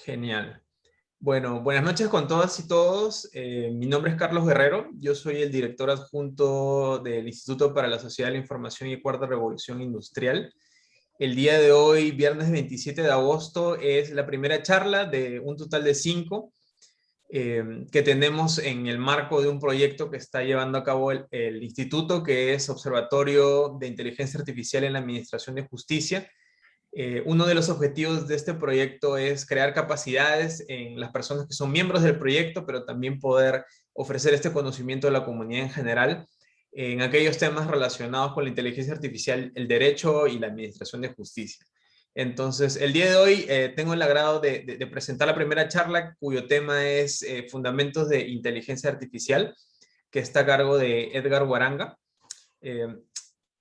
Genial. Bueno, buenas noches con todas y todos. Mi nombre es Carlos Guerrero. Yo soy el director adjunto del Instituto para la Sociedad de la Información y Cuarta Revolución Industrial. El día de hoy, viernes 27 de agosto, es la primera charla de un total de 5 que tenemos en el marco de un proyecto que está llevando a cabo el instituto, que es Observatorio de Inteligencia Artificial en la Administración de Justicia. Uno de los objetivos de este proyecto es crear capacidades en las personas que son miembros del proyecto, pero también poder ofrecer este conocimiento a la comunidad en general en aquellos temas relacionados con la inteligencia artificial, el derecho y la administración de justicia. Entonces, el día de hoy tengo el agrado de presentar la primera charla, cuyo tema es Fundamentos de Inteligencia Artificial, que está a cargo de Edgar Guaranga. Eh,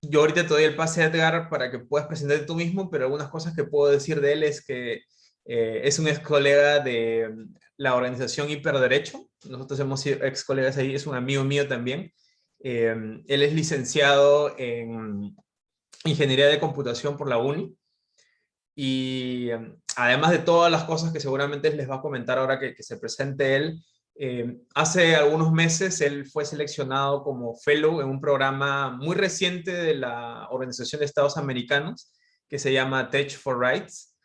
yo ahorita te doy el pase a Edgar para que puedas presentarte tú mismo, pero algunas cosas que puedo decir de él es que es un ex colega de la organización Hiperderecho. Nosotros hemos sido ex colegas ahí, es un amigo mío también. Él es licenciado en Ingeniería de Computación por la UNI. Y además de todas las cosas que seguramente les va a comentar ahora que se presente él, hace algunos meses él fue seleccionado como fellow en un programa muy reciente de la Organización de Estados Americanos que se llama Tech for Rights,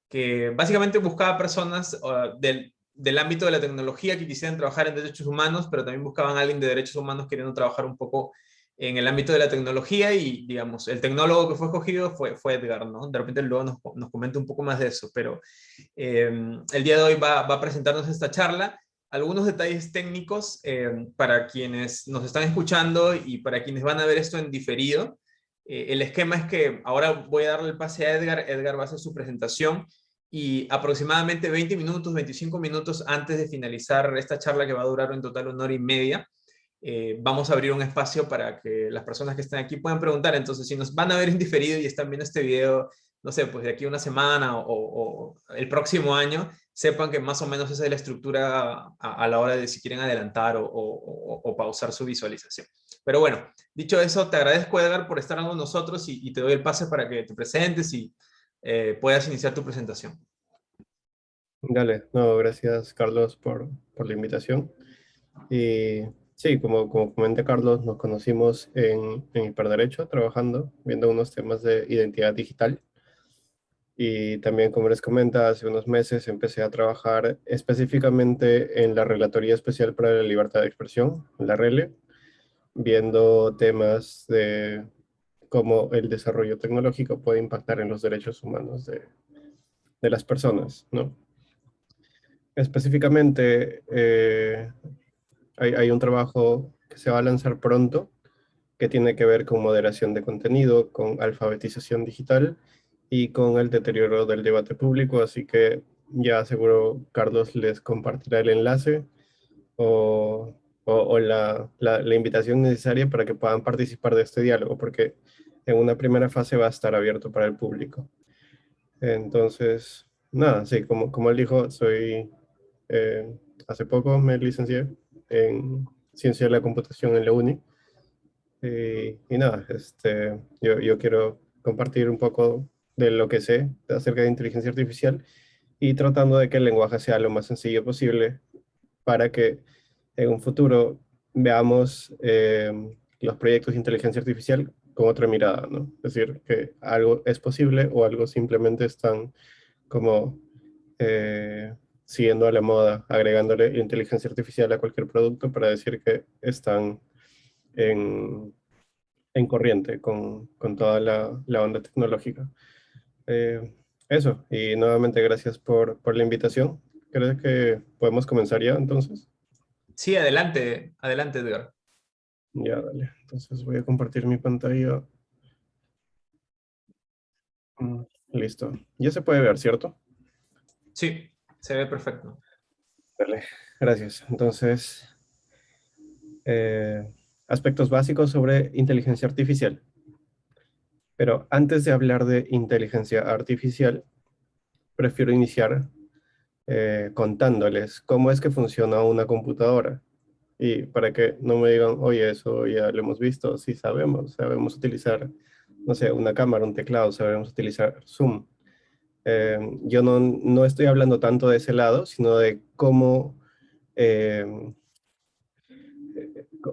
que básicamente buscaba personas del ámbito de la tecnología que quisieran trabajar en derechos humanos, pero también buscaban a alguien de derechos humanos queriendo trabajar un poco en el ámbito de la tecnología y, digamos, el tecnólogo que fue escogido fue Edgar, ¿no? De repente luego nos comenta un poco más de eso, pero el día de hoy va a presentarnos esta charla. Algunos detalles técnicos para quienes nos están escuchando y para quienes van a ver esto en diferido. El esquema es que ahora voy a darle el pase a Edgar. Edgar va a hacer su presentación y aproximadamente 20 minutos, 25 minutos antes de finalizar esta charla, que va a durar en total 1 hora y media, vamos a abrir un espacio para que las personas que estén aquí puedan preguntar. Entonces, si nos van a ver en diferido y están viendo este video, no sé, pues de aquí a una semana o el próximo año, sepan que más o menos esa es la estructura a la hora de si quieren adelantar o pausar su visualización. Pero bueno, dicho eso, te agradezco, Edgar, por estar con nosotros y te doy el pase para que te presentes y puedas iniciar tu presentación. Dale, no, gracias Carlos por la invitación. Y sí, como comenta Carlos, nos conocimos en Hiperderecho, trabajando, viendo unos temas de identidad digital. Y también, como les comenta, hace unos meses empecé a trabajar específicamente en la Relatoría Especial para la Libertad de Expresión, la RELE, viendo temas de cómo el desarrollo tecnológico puede impactar en los derechos humanos de las personas, ¿no? Específicamente, hay un trabajo que se va a lanzar pronto que tiene que ver con moderación de contenido, con alfabetización digital y con el deterioro del debate público, así que ya seguro Carlos les compartirá el enlace o la invitación necesaria para que puedan participar de este diálogo, porque en una primera fase va a estar abierto para el público. Entonces, nada, sí, como él dijo, eh, hace poco me licencié en Ciencia de la Computación en la UNI. Y nada, yo quiero compartir un poco de lo que sé acerca de inteligencia artificial y tratando de que el lenguaje sea lo más sencillo posible para que en un futuro veamos los proyectos de inteligencia artificial con otra mirada, ¿no? Es decir, que algo es posible o algo simplemente están como siguiendo a la moda, agregándole inteligencia artificial a cualquier producto para decir que están en, en corriente con toda la onda tecnológica. Eh, Eso, y nuevamente gracias por la invitación. ¿Crees que podemos comenzar ya entonces? Sí, adelante, adelante, Edgar. Ya, dale. Entonces voy a compartir mi pantalla. Listo. Ya se puede ver, ¿cierto? Sí, se ve perfecto. Dale. Gracias. Entonces, eh, aspectos básicos sobre inteligencia artificial. Pero antes de hablar de inteligencia artificial, prefiero iniciar contándoles cómo es que funciona una computadora. Y para que no me digan, oye, eso ya lo hemos visto, sí sabemos utilizar, no sé, una cámara, un teclado, sabemos utilizar Zoom. Yo no estoy hablando tanto de ese lado, sino de eh,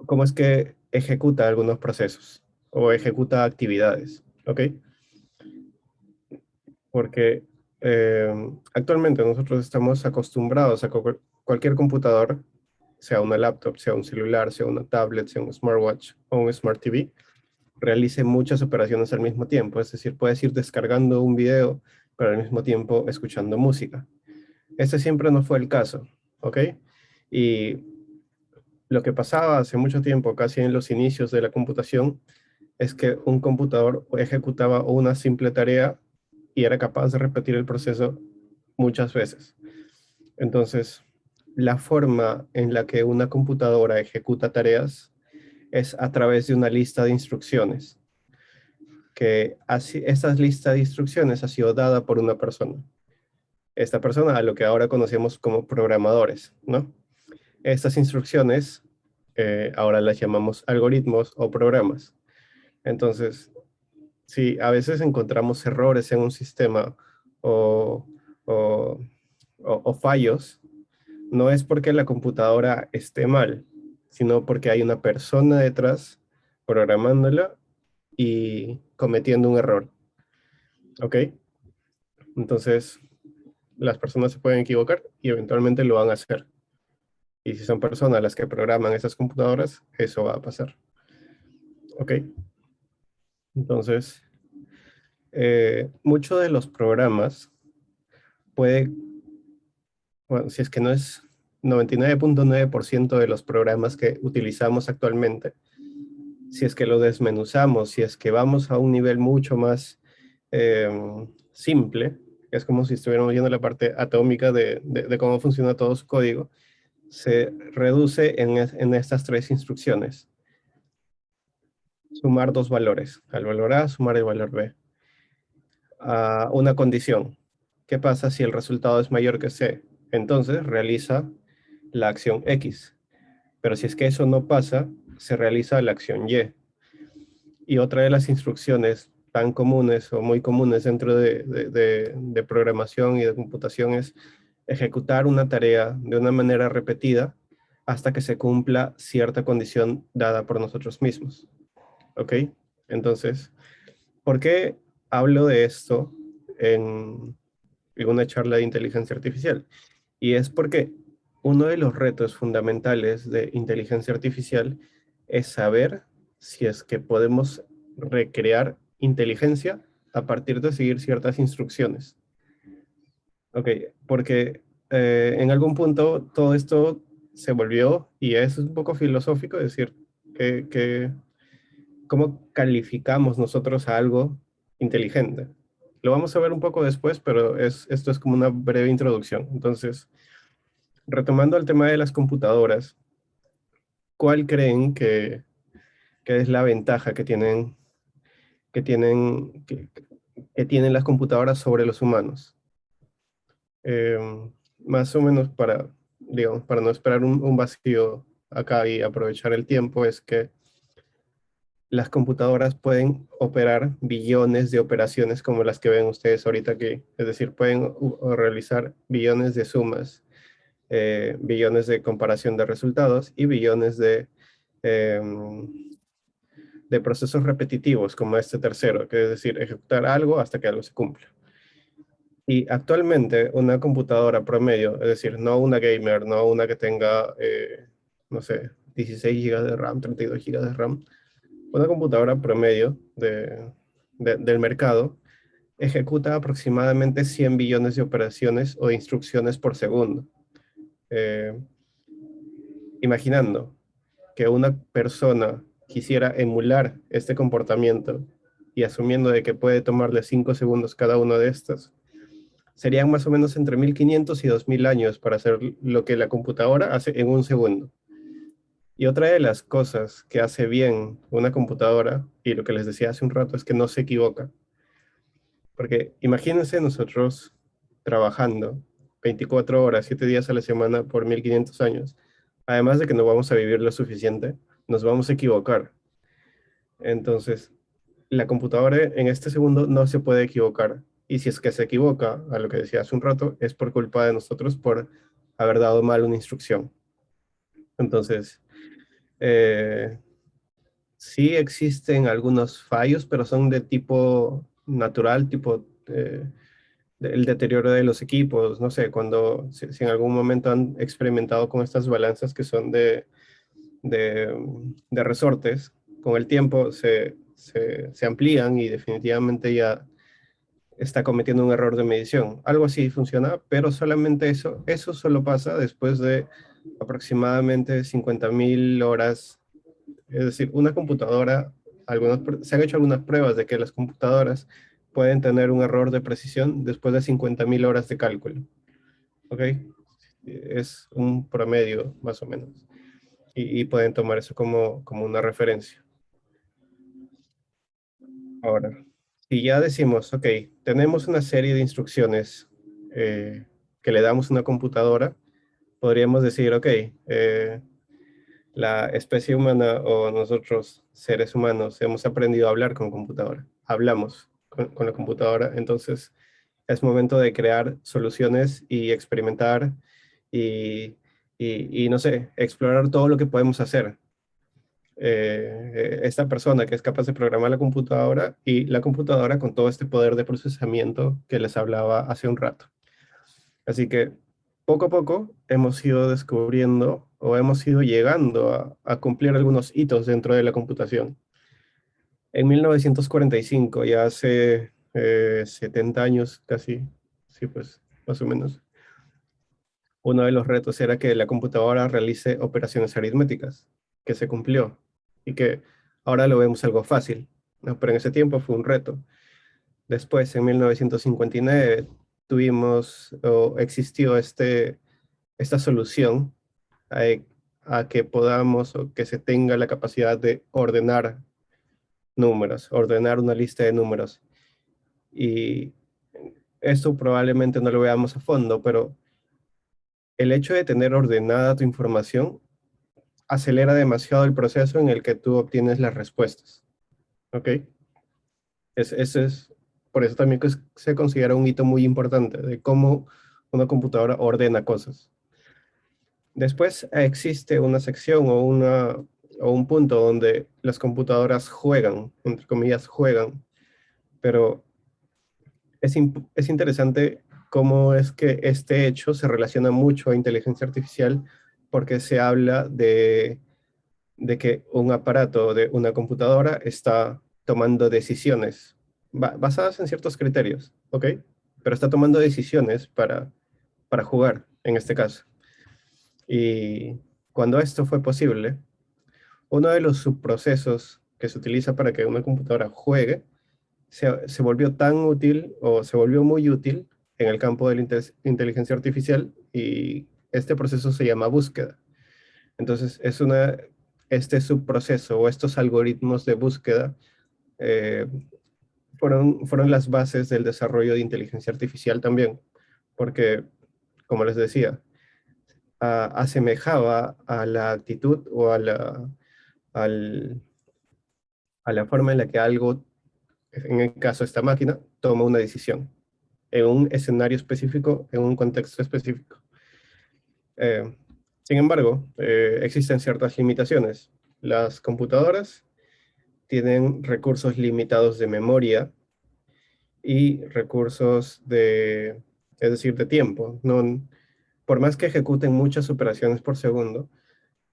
cómo es que ejecuta algunos procesos o ejecuta actividades, ¿ok? Porque actualmente nosotros estamos acostumbrados a cualquier computador, sea una laptop, sea un celular, sea una tablet, sea un smartwatch o un smart TV, realice muchas operaciones al mismo tiempo. Es decir, puedes ir descargando un video, pero al mismo tiempo escuchando música. Este siempre no fue el caso, ¿ok? Y lo que pasaba hace mucho tiempo, casi en los inicios de la computación, es que un computador ejecutaba una simple tarea y era capaz de repetir el proceso muchas veces. Entonces, la forma en la que una computadora ejecuta tareas es a través de una lista de instrucciones, que así, esta lista de instrucciones ha sido dada por una persona. Esta persona a lo que ahora conocemos como programadores, ¿no? Estas instrucciones ahora las llamamos algoritmos o programas. Entonces, si a veces encontramos errores en un sistema o, o, o fallos, no es porque la computadora esté mal, sino porque hay una persona detrás programándola y cometiendo un error. ¿Ok? Entonces, las personas se pueden equivocar y eventualmente lo van a hacer. Y si son personas las que programan esas computadoras, eso va a pasar. ¿Ok? Entonces, muchos de los programas puede, bueno, si es que no es 99.9% de los programas que utilizamos actualmente, si es que lo desmenuzamos, si es que vamos a un nivel mucho más eh, simple, es como si estuviéramos viendo la parte atómica de cómo funciona todo su código, se reduce en estas tres instrucciones. Sumar dos valores, al valor A, sumar el valor B. A una condición. ¿Qué pasa si el resultado es mayor que C? Entonces realiza la acción X. Pero si es que eso no pasa, se realiza la acción Y. Y otra de las instrucciones tan comunes o muy comunes dentro de programación y de computación es ejecutar una tarea de una manera repetida hasta que se cumpla cierta condición dada por nosotros mismos. ¿Ok? Entonces, ¿por qué hablo de esto en una charla de inteligencia artificial? Y es porque uno de los retos fundamentales de inteligencia artificial es saber si es que podemos recrear inteligencia a partir de seguir ciertas instrucciones. Ok, porque en algún punto todo esto se volvió, y es un poco filosófico, decir, que cómo calificamos nosotros a algo inteligente. Lo vamos a ver un poco después, pero esto es como una breve introducción. Entonces, retomando el tema de las computadoras, ¿cuál creen que es la ventaja que tienen las computadoras sobre los humanos? Eh, Más o menos para, digamos, para no esperar un vacío acá y aprovechar el tiempo, es que las computadoras pueden operar billones de operaciones como las que ven ustedes ahorita aquí. Es decir, pueden realizar billones de sumas, billones de comparación de resultados y billones eh, de procesos repetitivos como este tercero, que es decir, ejecutar algo hasta que algo se cumpla. Y actualmente una computadora promedio, es decir, no una gamer, no una que tenga, no sé, 16 gigas de RAM, 32 gigas de RAM, una computadora promedio del mercado ejecuta aproximadamente 100 billones de operaciones o de instrucciones por segundo. Eh, Imaginando que una persona quisiera emular este comportamiento y asumiendo de que puede tomarle 5 segundos cada uno de estos, serían más o menos entre 1500 y 2000 años para hacer lo que la computadora hace en un segundo. Y otra de las cosas que hace bien una computadora, y lo que les decía hace un rato, es que no se equivoca. Porque imagínense nosotros trabajando 24 horas, 7 días a la semana por 1500 años. Además de que no vamos a vivir lo suficiente, nos vamos a equivocar. Entonces, la computadora en este segundo no se puede equivocar. y si es que se equivoca, a lo que decía hace un rato, es por culpa de nosotros por haber dado mal una instrucción. Entonces, eh, sí existen algunos fallos, pero son de tipo natural, tipo el deterioro de los equipos, no sé, si en algún momento han experimentado con estas balanzas que son de resortes, con el tiempo se amplían y definitivamente ya está cometiendo un error de medición. Algo así funciona, pero solamente eso solo pasa después de aproximadamente 50.000 horas. Es decir, una computadora, se han hecho algunas pruebas de que las computadoras pueden tener un error de precisión después de 50.000 horas de cálculo. ¿Ok? Es un promedio, más o menos. Y pueden tomar eso como una referencia. Ahora, si ya decimos, ok, tenemos una serie de instrucciones que le damos a una computadora, podríamos decir, ok, la especie humana o nosotros, seres humanos, hemos aprendido a hablar con computadora. Hablamos con la computadora, entonces es momento de crear soluciones y experimentar y, y no sé, explorar todo lo que podemos hacer. Esta persona que es capaz de programar la computadora y la computadora con todo este poder de procesamiento que les hablaba hace un rato. Así que poco a poco hemos ido descubriendo o hemos ido llegando a cumplir algunos hitos dentro de la computación. En 1945, ya hace 70 años casi, sí, pues más o menos, uno de los retos era que la computadora realice operaciones aritméticas, que se cumplió y que ahora lo vemos algo fácil, ¿no? Pero en ese tiempo fue un reto. Después, en 1959, tuvimos o existió esta solución a, a que podamos o que se tenga la capacidad de ordenar números, ordenar una lista de números. Y esto probablemente no lo veamos a fondo, pero el hecho de tener ordenada tu información acelera demasiado el proceso en el que tú obtienes las respuestas. ¿Ok? Eso es, por eso también se considera un hito muy importante de cómo una computadora ordena cosas. Después existe una sección o un punto donde las computadoras juegan, entre comillas, juegan, pero es interesante cómo es que este hecho se relaciona mucho a inteligencia artificial porque se habla de que un aparato de una computadora está tomando decisiones basadas en ciertos criterios, ¿ok? Pero está tomando decisiones para jugar, en este caso. Y cuando esto fue posible, uno de los subprocesos que se utiliza para que una computadora juegue se volvió tan útil o se volvió muy útil en el campo de la inteligencia artificial y este proceso se llama búsqueda. Entonces, este subproceso o estos algoritmos de búsqueda eh, fueron las bases del desarrollo de inteligencia artificial también, porque, como les decía, asemejaba a la actitud o al- a la forma en la que algo, en el caso de esta máquina, toma una decisión en un escenario específico, en un contexto específico. Eh, Sin embargo, existen ciertas limitaciones. Las computadoras tienen recursos limitados de memoria y recursos es decir, de tiempo. No, por más que ejecuten muchas operaciones por segundo,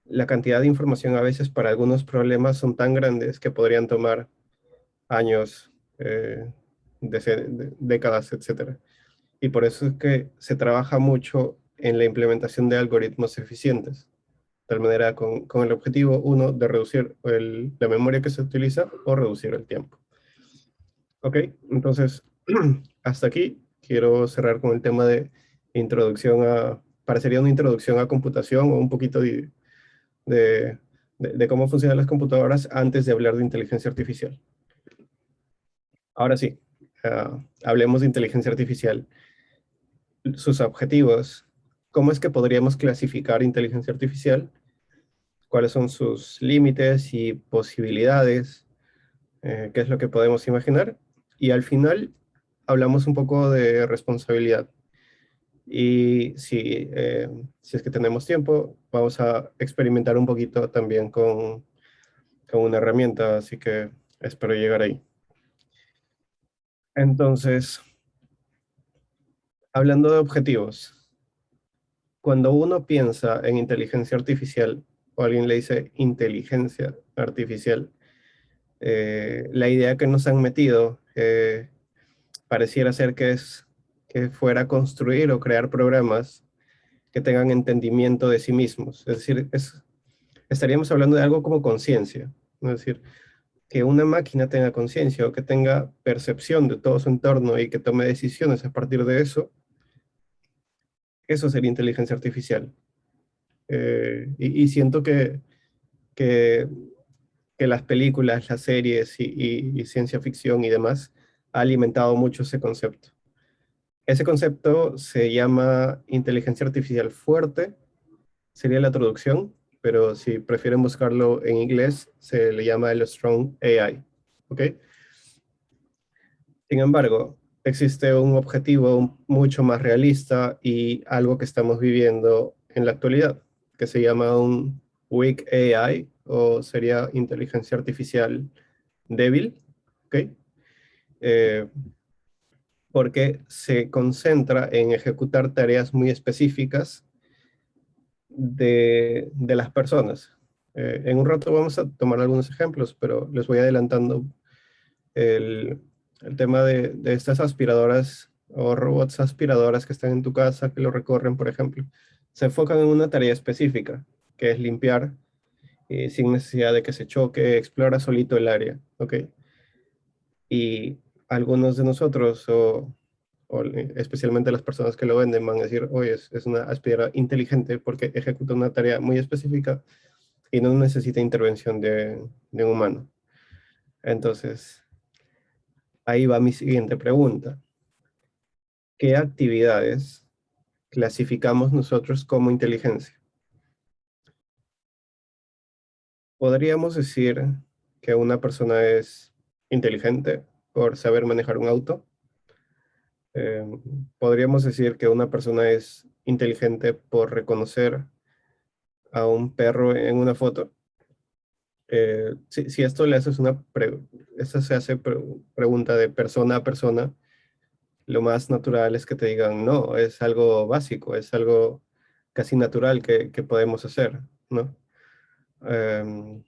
la cantidad de información a veces para algunos problemas son tan grandes que podrían tomar años, décadas, etcétera. Y por eso es que se trabaja mucho en la implementación de algoritmos eficientes, de tal manera con el objetivo, uno, de reducir la memoria que se utiliza o reducir el tiempo. Ok, entonces, hasta aquí quiero cerrar con el tema de parecería una introducción a computación o un poquito de, de cómo funcionan las computadoras antes de hablar de inteligencia artificial. Ahora sí, hablemos de inteligencia artificial. Sus objetivos, ¿cómo es que podríamos clasificar inteligencia artificial? ¿Cuáles son sus límites y posibilidades? ¿Qué es lo que podemos imaginar? Y al final, hablamos un poco de responsabilidad. Y si es que tenemos tiempo, vamos a experimentar un poquito también con una herramienta, así que espero llegar ahí. Entonces, hablando de objetivos, cuando uno piensa en inteligencia artificial, o alguien le dice inteligencia artificial, la idea que nos han metido pareciera ser que es que fuera a construir o crear programas que tengan entendimiento de sí mismos. Es decir, estaríamos hablando de algo como conciencia, ¿no? Es decir, que una máquina tenga conciencia o que tenga percepción de todo su entorno y que tome decisiones a partir de eso, eso sería inteligencia artificial. Y siento que, que las películas, las series y ciencia ficción y demás ha alimentado mucho ese concepto. Ese concepto se llama inteligencia artificial fuerte, sería la traducción, pero si prefieren buscarlo en inglés, se le llama el Strong AI. ¿Ok? Sin embargo, existe un objetivo mucho más realista y algo que estamos viviendo en la actualidad, que se llama un weak AI o sería inteligencia artificial débil, ¿ok? Eh, porque se concentra en ejecutar tareas muy específicas de las personas. En un rato vamos a tomar algunos ejemplos, pero les voy adelantando el, el tema de estas aspiradoras o robots aspiradoras que están en tu casa, que lo recorren, por ejemplo. Se enfocan en una tarea específica, que es limpiar sin necesidad de que se choque, explora solito el área, ¿ok? Y algunos de nosotros, o especialmente las personas que lo venden, van a decir, oye, es una aspiradora inteligente porque ejecuta una tarea muy específica y no necesita intervención de un humano. Entonces, ahí va mi siguiente pregunta. ¿Qué actividades clasificamos nosotros como inteligencia? ¿Podríamos decir que una persona es inteligente por saber manejar un auto? Eh, ¿Podríamos decir que una persona es inteligente por reconocer a un perro en una foto? Si esto le haces esta se hace pregunta de persona a persona, lo más natural es que te digan, no, es algo básico, es algo casi natural que podemos hacer, ¿no? Em,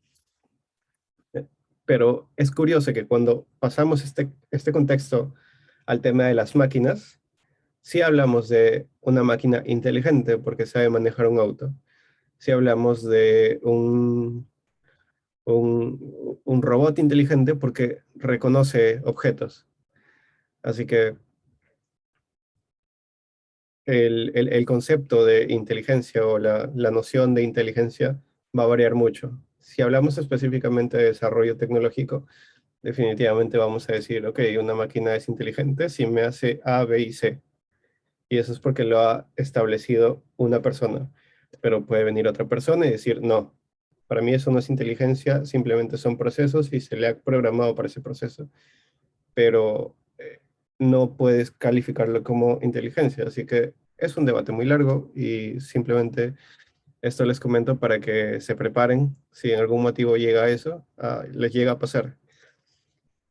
pero es curioso que cuando pasamos este contexto al tema de las máquinas, sí hablamos de una máquina inteligente porque sabe manejar un auto. Sí hablamos de un robot inteligente porque reconoce objetos. Así que el concepto de inteligencia o la noción de inteligencia va a variar mucho. Si hablamos específicamente de desarrollo tecnológico, definitivamente vamos a decir, ok, una máquina es inteligente si me hace A, B y C. Y eso es porque lo ha establecido una persona. Pero puede venir otra persona y decir, no, para mí eso no es inteligencia, simplemente son procesos y se le ha programado para ese proceso. Pero no puedes calificarlo como inteligencia. Así que es un debate muy largo y simplemente esto les comento para que se preparen si en algún motivo llega a eso, les llega a pasar.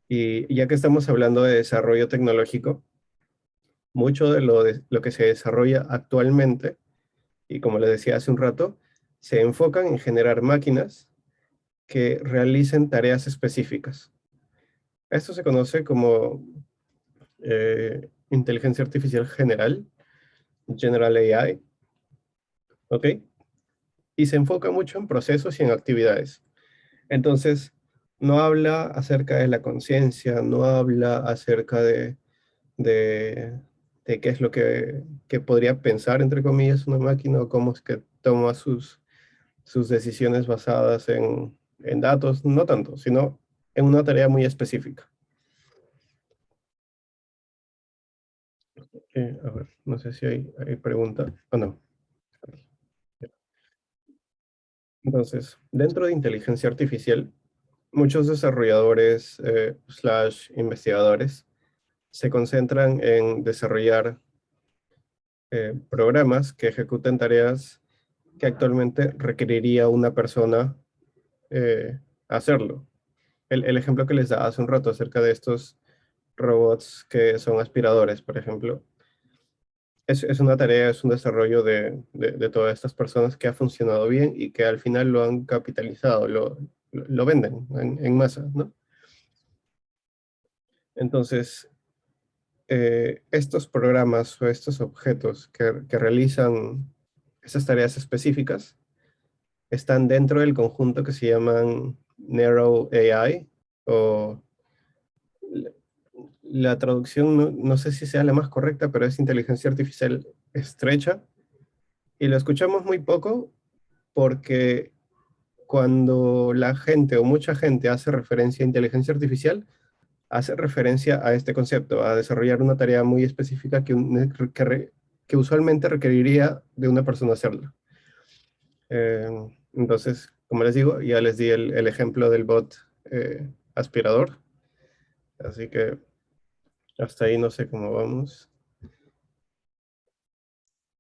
Y ya que estamos hablando de desarrollo tecnológico, mucho de lo que se desarrolla actualmente, y como les decía hace un rato, se enfocan en generar máquinas que realicen tareas específicas. Esto se conoce como inteligencia artificial general, General AI, ¿ok? Y se enfoca mucho en procesos y en actividades. Entonces, no habla acerca de la conciencia, no habla acerca de, de qué es lo que podría pensar, entre comillas, una máquina o cómo es que toma sus decisiones basadas en datos, no tanto, sino en una tarea muy específica. A ver, no sé si hay pregunta o no. Entonces, dentro de inteligencia artificial, muchos desarrolladores slash investigadores se concentran en desarrollar programas que ejecuten tareas que actualmente requeriría una persona hacerlo. El ejemplo que les daba hace un rato acerca de estos robots que son aspiradores, por ejemplo, es una tarea, es un desarrollo de todas estas personas que ha funcionado bien y que al final lo han capitalizado, lo venden en masa, ¿no? Entonces, estos programas o estos objetos que realizan esas tareas específicas están dentro del conjunto que se llaman Narrow AI, o la traducción no sé si sea la más correcta, pero es inteligencia artificial estrecha. Y lo escuchamos muy poco porque cuando la gente o mucha gente hace referencia a inteligencia artificial, hace referencia a este concepto, a desarrollar una tarea muy específica que usualmente requeriría de una persona hacerla. Eh, entonces, como les digo, ya les di el ejemplo del bot aspirador, así que hasta ahí no sé cómo vamos.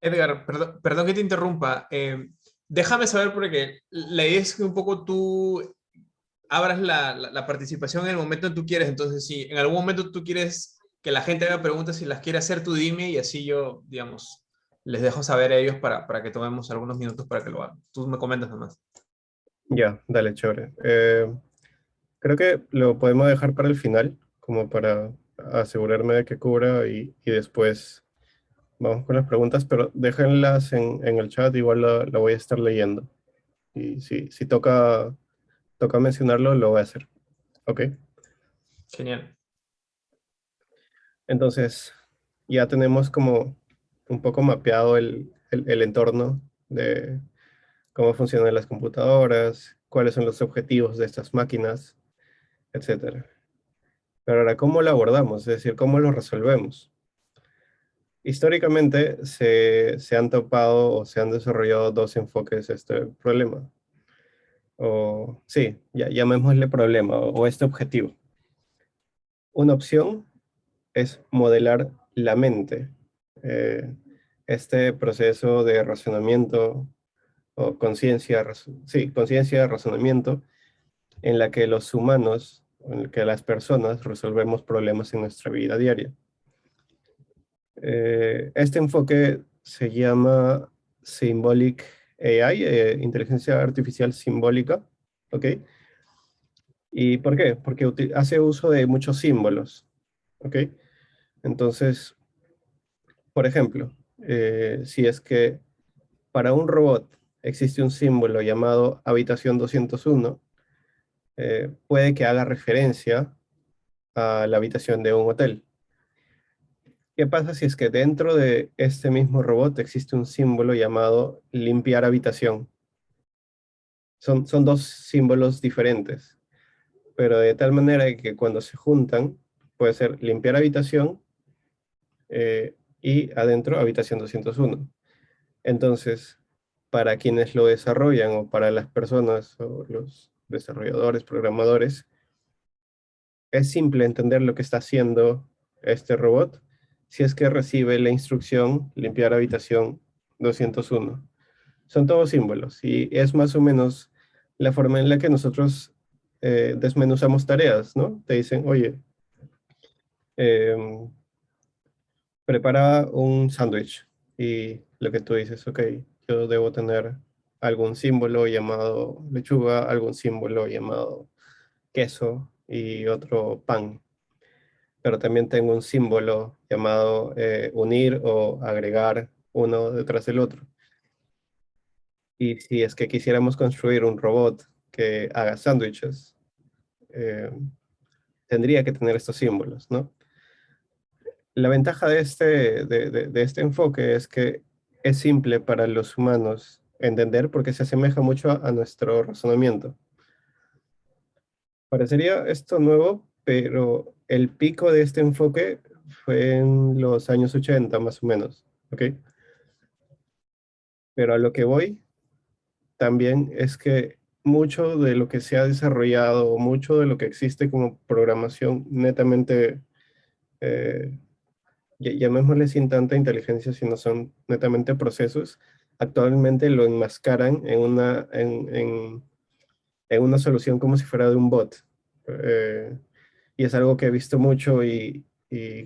Edgar, perdón que te interrumpa. Déjame saber porque la idea es que un poco tú abras la participación en el momento en que tú quieres. Entonces, si en algún momento tú quieres que la gente haga preguntas, si las quiere hacer, tú dime y así yo, digamos, les dejo saber a ellos para que tomemos algunos minutos para que lo hagan. Tú me comentas nomás. Ya, dale, chévere. Creo que lo podemos dejar para el final, como para asegurarme de que cubra y después vamos con las preguntas, pero déjenlas en el chat, igual la voy a estar leyendo. Y si toca mencionarlo, lo voy a hacer. ¿Ok? Genial. Entonces, ya tenemos como un poco mapeado el entorno de cómo funcionan las computadoras, cuáles son los objetivos de estas máquinas, etcétera. Pero ahora, ¿cómo lo abordamos? Es decir, ¿cómo lo resolvemos? Históricamente se han topado o se han desarrollado dos enfoques a este problema. O sí, llamémosle problema o este objetivo. Una opción es modelar la mente. Eh, este proceso de razonamiento o conciencia, sí, conciencia, razonamiento, en la que los humanos, en la que las personas resolvemos problemas en nuestra vida diaria. Este enfoque se llama Symbolic AI, inteligencia artificial simbólica, ¿ok? ¿Y por qué? Porque hace uso de muchos símbolos, ¿ok? Entonces, por ejemplo, si es que para un robot existe un símbolo llamado habitación 201, puede que haga referencia a la habitación de un hotel. ¿Qué pasa si es que dentro de este mismo robot existe un símbolo llamado limpiar habitación? Son dos símbolos diferentes, pero de tal manera que cuando se juntan, puede ser limpiar habitación y adentro habitación 201. Entonces, para quienes lo desarrollan o para las personas o los desarrolladores, programadores, es simple entender lo que está haciendo este robot si es que recibe la instrucción limpiar habitación 201. Son todos símbolos y es más o menos la forma en la que nosotros desmenuzamos tareas, ¿no? Te dicen, oye, eh, prepara un sándwich y lo que tú dices, ok, yo debo tener algún símbolo llamado lechuga, algún símbolo llamado queso y otro pan, pero también tengo un símbolo llamado unir o agregar uno detrás del otro. Y si es que quisiéramos construir un robot que haga sándwiches, eh, tendría que tener estos símbolos, ¿no? La ventaja de este enfoque es que es simple para los humanos entender porque se asemeja mucho a nuestro razonamiento. Parecería esto nuevo, pero el pico de este enfoque fue en los años 80 más o menos, ¿ok? Pero a lo que voy también es que mucho de lo que se ha desarrollado, mucho de lo que existe como programación netamente eh, llamémosle sin tanta inteligencia, sino son netamente procesos, actualmente lo enmascaran en una solución como si fuera de un bot. Eh, y es algo que he visto mucho y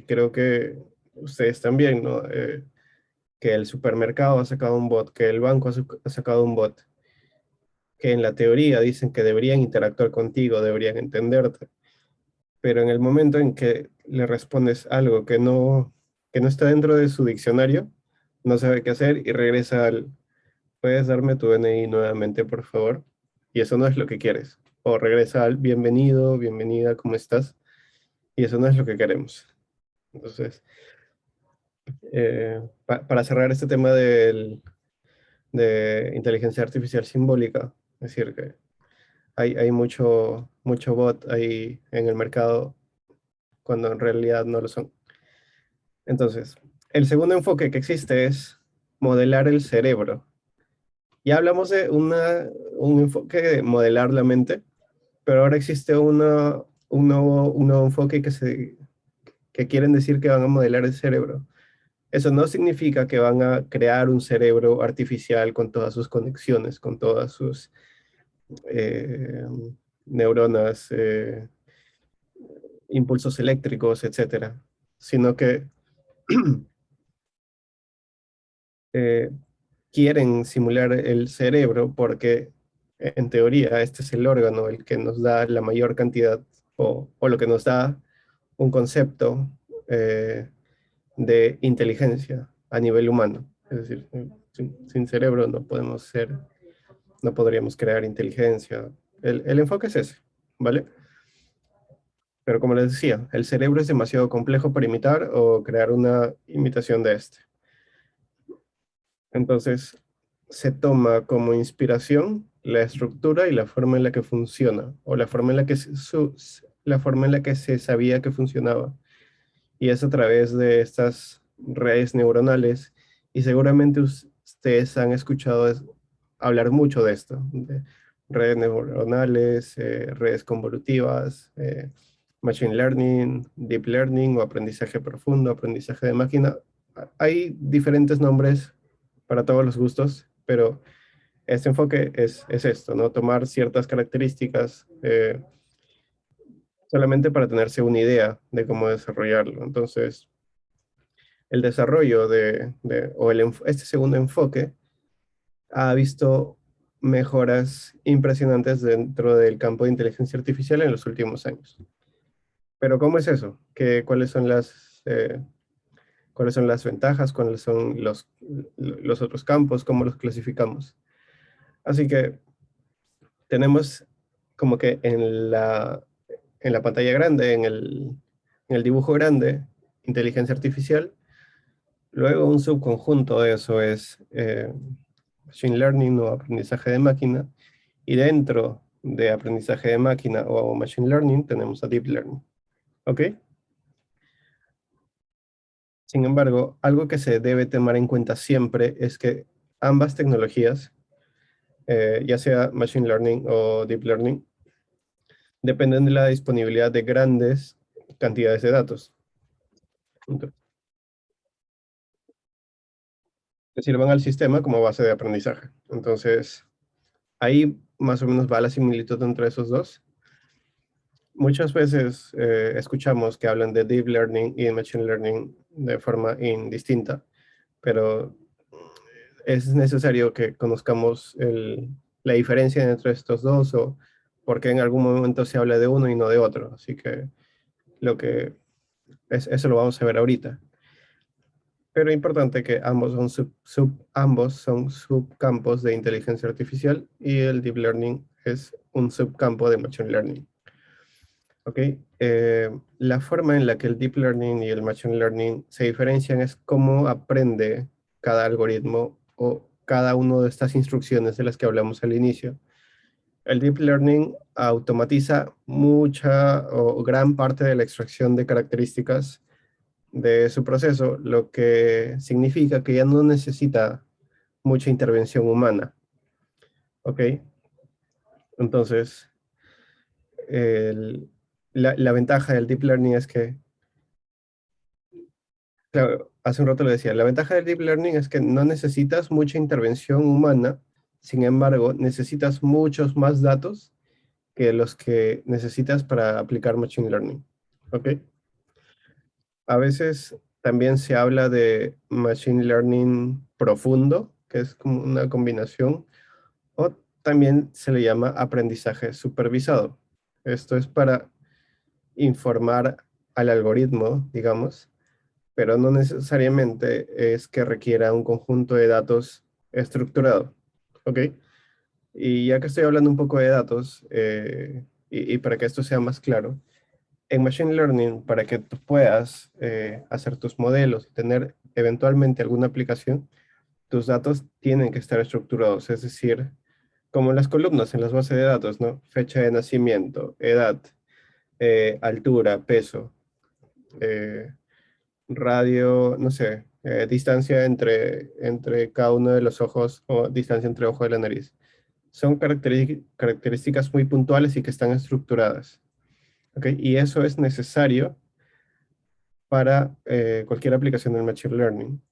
creo que ustedes también, ¿no? Que el supermercado ha sacado un bot, que el banco ha sacado un bot, que en la teoría dicen que deberían interactuar contigo, deberían entenderte, pero en el momento en que le respondes algo que no está dentro de su diccionario, no sabe qué hacer y regresa al, ¿puedes darme tu DNI nuevamente, por favor? Y eso no es lo que quieres. O regresa al bienvenido, bienvenida, ¿cómo estás? Y eso no es lo que queremos. Entonces, para cerrar este tema de inteligencia artificial simbólica, es decir, que hay mucho bot ahí en el mercado cuando en realidad no lo son. Entonces, el segundo enfoque que existe es modelar el cerebro. Ya hablamos de un enfoque de modelar la mente, pero ahora existe un nuevo enfoque que quieren decir que van a modelar el cerebro. Eso no significa que van a crear un cerebro artificial con todas sus conexiones, con todas sus eh, neuronas, impulsos eléctricos, etcétera, sino que eh, quieren simular el cerebro porque en teoría este es el órgano el que nos da la mayor cantidad o lo que nos da un concepto de inteligencia a nivel humano. Es decir, sin cerebro no podríamos crear inteligencia. El enfoque es ese, ¿vale? Pero como les decía, el cerebro es demasiado complejo para imitar o crear una imitación de este. Entonces, se toma como inspiración la estructura y la forma en la que funciona, o la forma en la que la forma en la que se sabía que funcionaba. Y es a través de estas redes neuronales, y seguramente ustedes han escuchado hablar mucho de esto, de redes neuronales, redes convolutivas, machine learning, deep learning o aprendizaje profundo, aprendizaje de máquina. Hay diferentes nombres para todos los gustos, pero este enfoque es esto, ¿no? Tomar ciertas características solamente para tenerse una idea de cómo desarrollarlo. Entonces, el desarrollo este segundo enfoque ha visto mejoras impresionantes dentro del campo de inteligencia artificial en los últimos años. Pero ¿cómo es eso? ¿Cuáles son las ventajas? ¿Cuáles son los otros campos? ¿Cómo los clasificamos? Así que tenemos como que en la pantalla grande, en el dibujo grande, inteligencia artificial. Luego un subconjunto de eso es machine learning o aprendizaje de máquina. Y dentro de aprendizaje de máquina o machine learning tenemos a deep learning. ¿Ok? Sin embargo, algo que se debe tomar en cuenta siempre es que ambas tecnologías, ya sea machine learning o deep learning, dependen de la disponibilidad de grandes cantidades de datos. Entonces, que sirvan al sistema como base de aprendizaje. Entonces, ahí más o menos va la similitud entre esos dos. Muchas veces escuchamos que hablan de deep learning y machine learning de forma indistinta, pero es necesario que conozcamos la diferencia entre estos dos o porque en algún momento se habla de uno y no de otro. Así que lo que eso lo vamos a ver ahorita. Pero es importante que ambos son subcampos de inteligencia artificial y el deep learning es un subcampo de machine learning. ¿Ok? La forma en la que el deep learning y el machine learning se diferencian es cómo aprende cada algoritmo o cada una de estas instrucciones de las que hablamos al inicio. El deep learning automatiza mucha o gran parte de la extracción de características de su proceso, lo que significa que ya no necesita mucha intervención humana. ¿Ok? Entonces, el- la ventaja del deep learning es que Claro, hace un rato lo decía, la ventaja del deep learning es que no necesitas mucha intervención humana, sin embargo, necesitas muchos más datos que los que necesitas para aplicar machine learning. ¿Ok? A veces también se habla de machine learning profundo, que es como una combinación, o también se le llama aprendizaje supervisado. Esto es para informar al algoritmo, digamos, pero no necesariamente es que requiera un conjunto de datos estructurado. ¿Ok? Y ya que estoy hablando un poco de datos, y para que esto sea más claro, en Machine Learning, para que tú puedas hacer tus modelos y tener eventualmente alguna aplicación, tus datos tienen que estar estructurados, es decir, como las columnas en las bases de datos, ¿no? Fecha de nacimiento, edad, altura, peso, eh, radio, no sé, distancia entre cada uno de los ojos o distancia entre ojo y la nariz. Son características muy puntuales y que están estructuradas. ¿Ok? Y eso es necesario para cualquier aplicación del Machine Learning.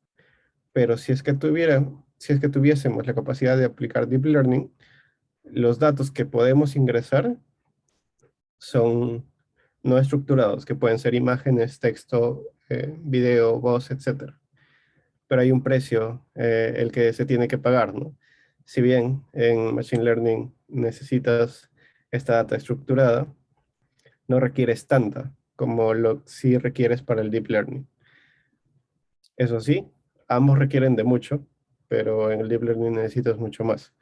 Pero si es que tuviésemos la capacidad de aplicar Deep Learning, los datos que podemos ingresar son no estructurados, que pueden ser imágenes, texto, video, voz, etcétera. Pero hay un precio, el que se tiene que pagar, ¿no? Si bien en Machine Learning necesitas esta data estructurada, no requieres tanta como lo sí requieres para el Deep Learning. Eso sí, ambos requieren de mucho, pero en el Deep Learning necesitas mucho más.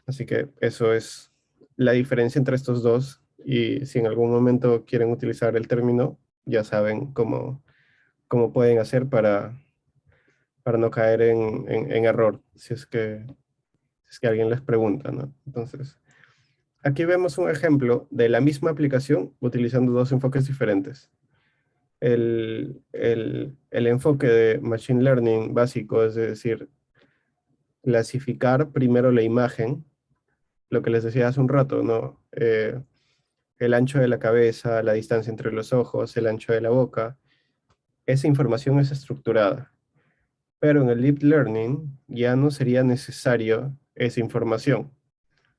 Así que eso es la diferencia entre estos dos. Y si en algún momento quieren utilizar el término, ya saben cómo pueden hacer para no caer en error, si es que alguien les pregunta, ¿no? Entonces, aquí vemos un ejemplo de la misma aplicación utilizando dos enfoques diferentes. El enfoque de Machine Learning básico, es decir, clasificar primero la imagen, lo que les decía hace un rato, ¿no? El ancho de la cabeza, la distancia entre los ojos, el ancho de la boca, esa información es estructurada. Pero en el Deep Learning ya no sería necesario esa información.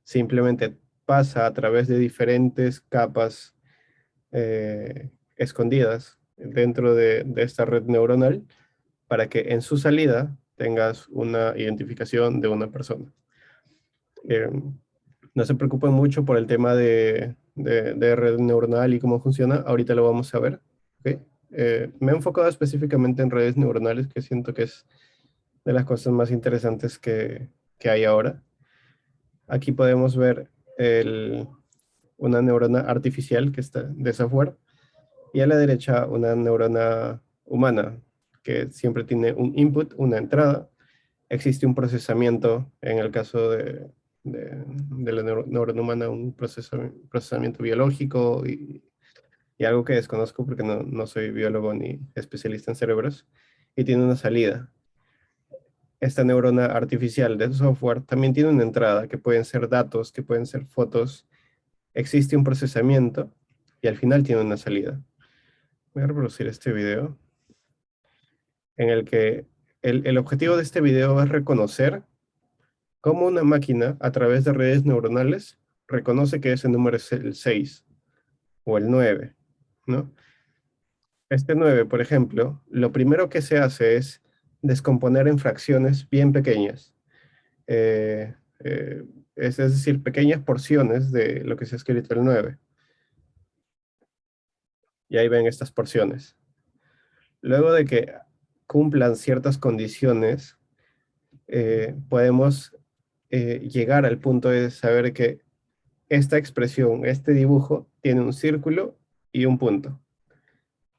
Simplemente pasa a través de diferentes capas escondidas dentro de esta red neuronal para que en su salida tengas una identificación de una persona. Eh, no se preocupen mucho por el tema de red neuronal y cómo funciona, ahorita lo vamos a ver. ¿Ok? Me he enfocado específicamente en redes neuronales, que siento que es de las cosas más interesantes que hay ahora. Aquí podemos ver una neurona artificial que está de software y a la derecha una neurona humana que siempre tiene un input, una entrada. Existe un procesamiento, en el caso de la neurona humana, un procesamiento biológico y algo que desconozco porque no soy biólogo ni especialista en cerebros, y tiene una salida. Esta neurona artificial de software también tiene una entrada, que pueden ser datos, que pueden ser fotos. Existe un procesamiento y al final tiene una salida. Voy a reproducir este video en el que el objetivo de este video es reconocer cómo una máquina a través de redes neuronales reconoce que ese número es el 6 o el 9, ¿no? Este 9, por ejemplo, lo primero que se hace es descomponer en fracciones bien pequeñas. Eh, eh, es decir, pequeñas porciones de lo que se ha escrito el 9. Y ahí ven estas porciones. Luego de que cumplan ciertas condiciones, podemos llegar al punto de saber que esta expresión, este dibujo, tiene un círculo y un punto.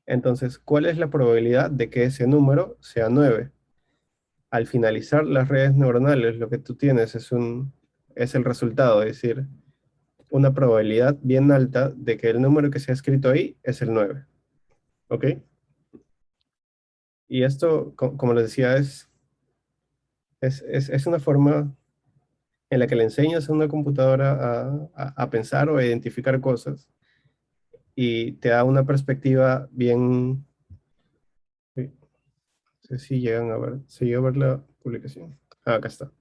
Entonces, ¿cuál es la probabilidad de que ese número sea 9? Al finalizar las redes neuronales, lo que tú tienes es el resultado, es decir, una probabilidad bien alta de que el número que se ha escrito ahí es el 9. ¿Ok? Y esto, como les decía, es una forma en la que le enseñas a una computadora a pensar o a identificar cosas y te da una perspectiva bien, sé si llegan a ver, si llega a ver la publicación. Ah, acá está.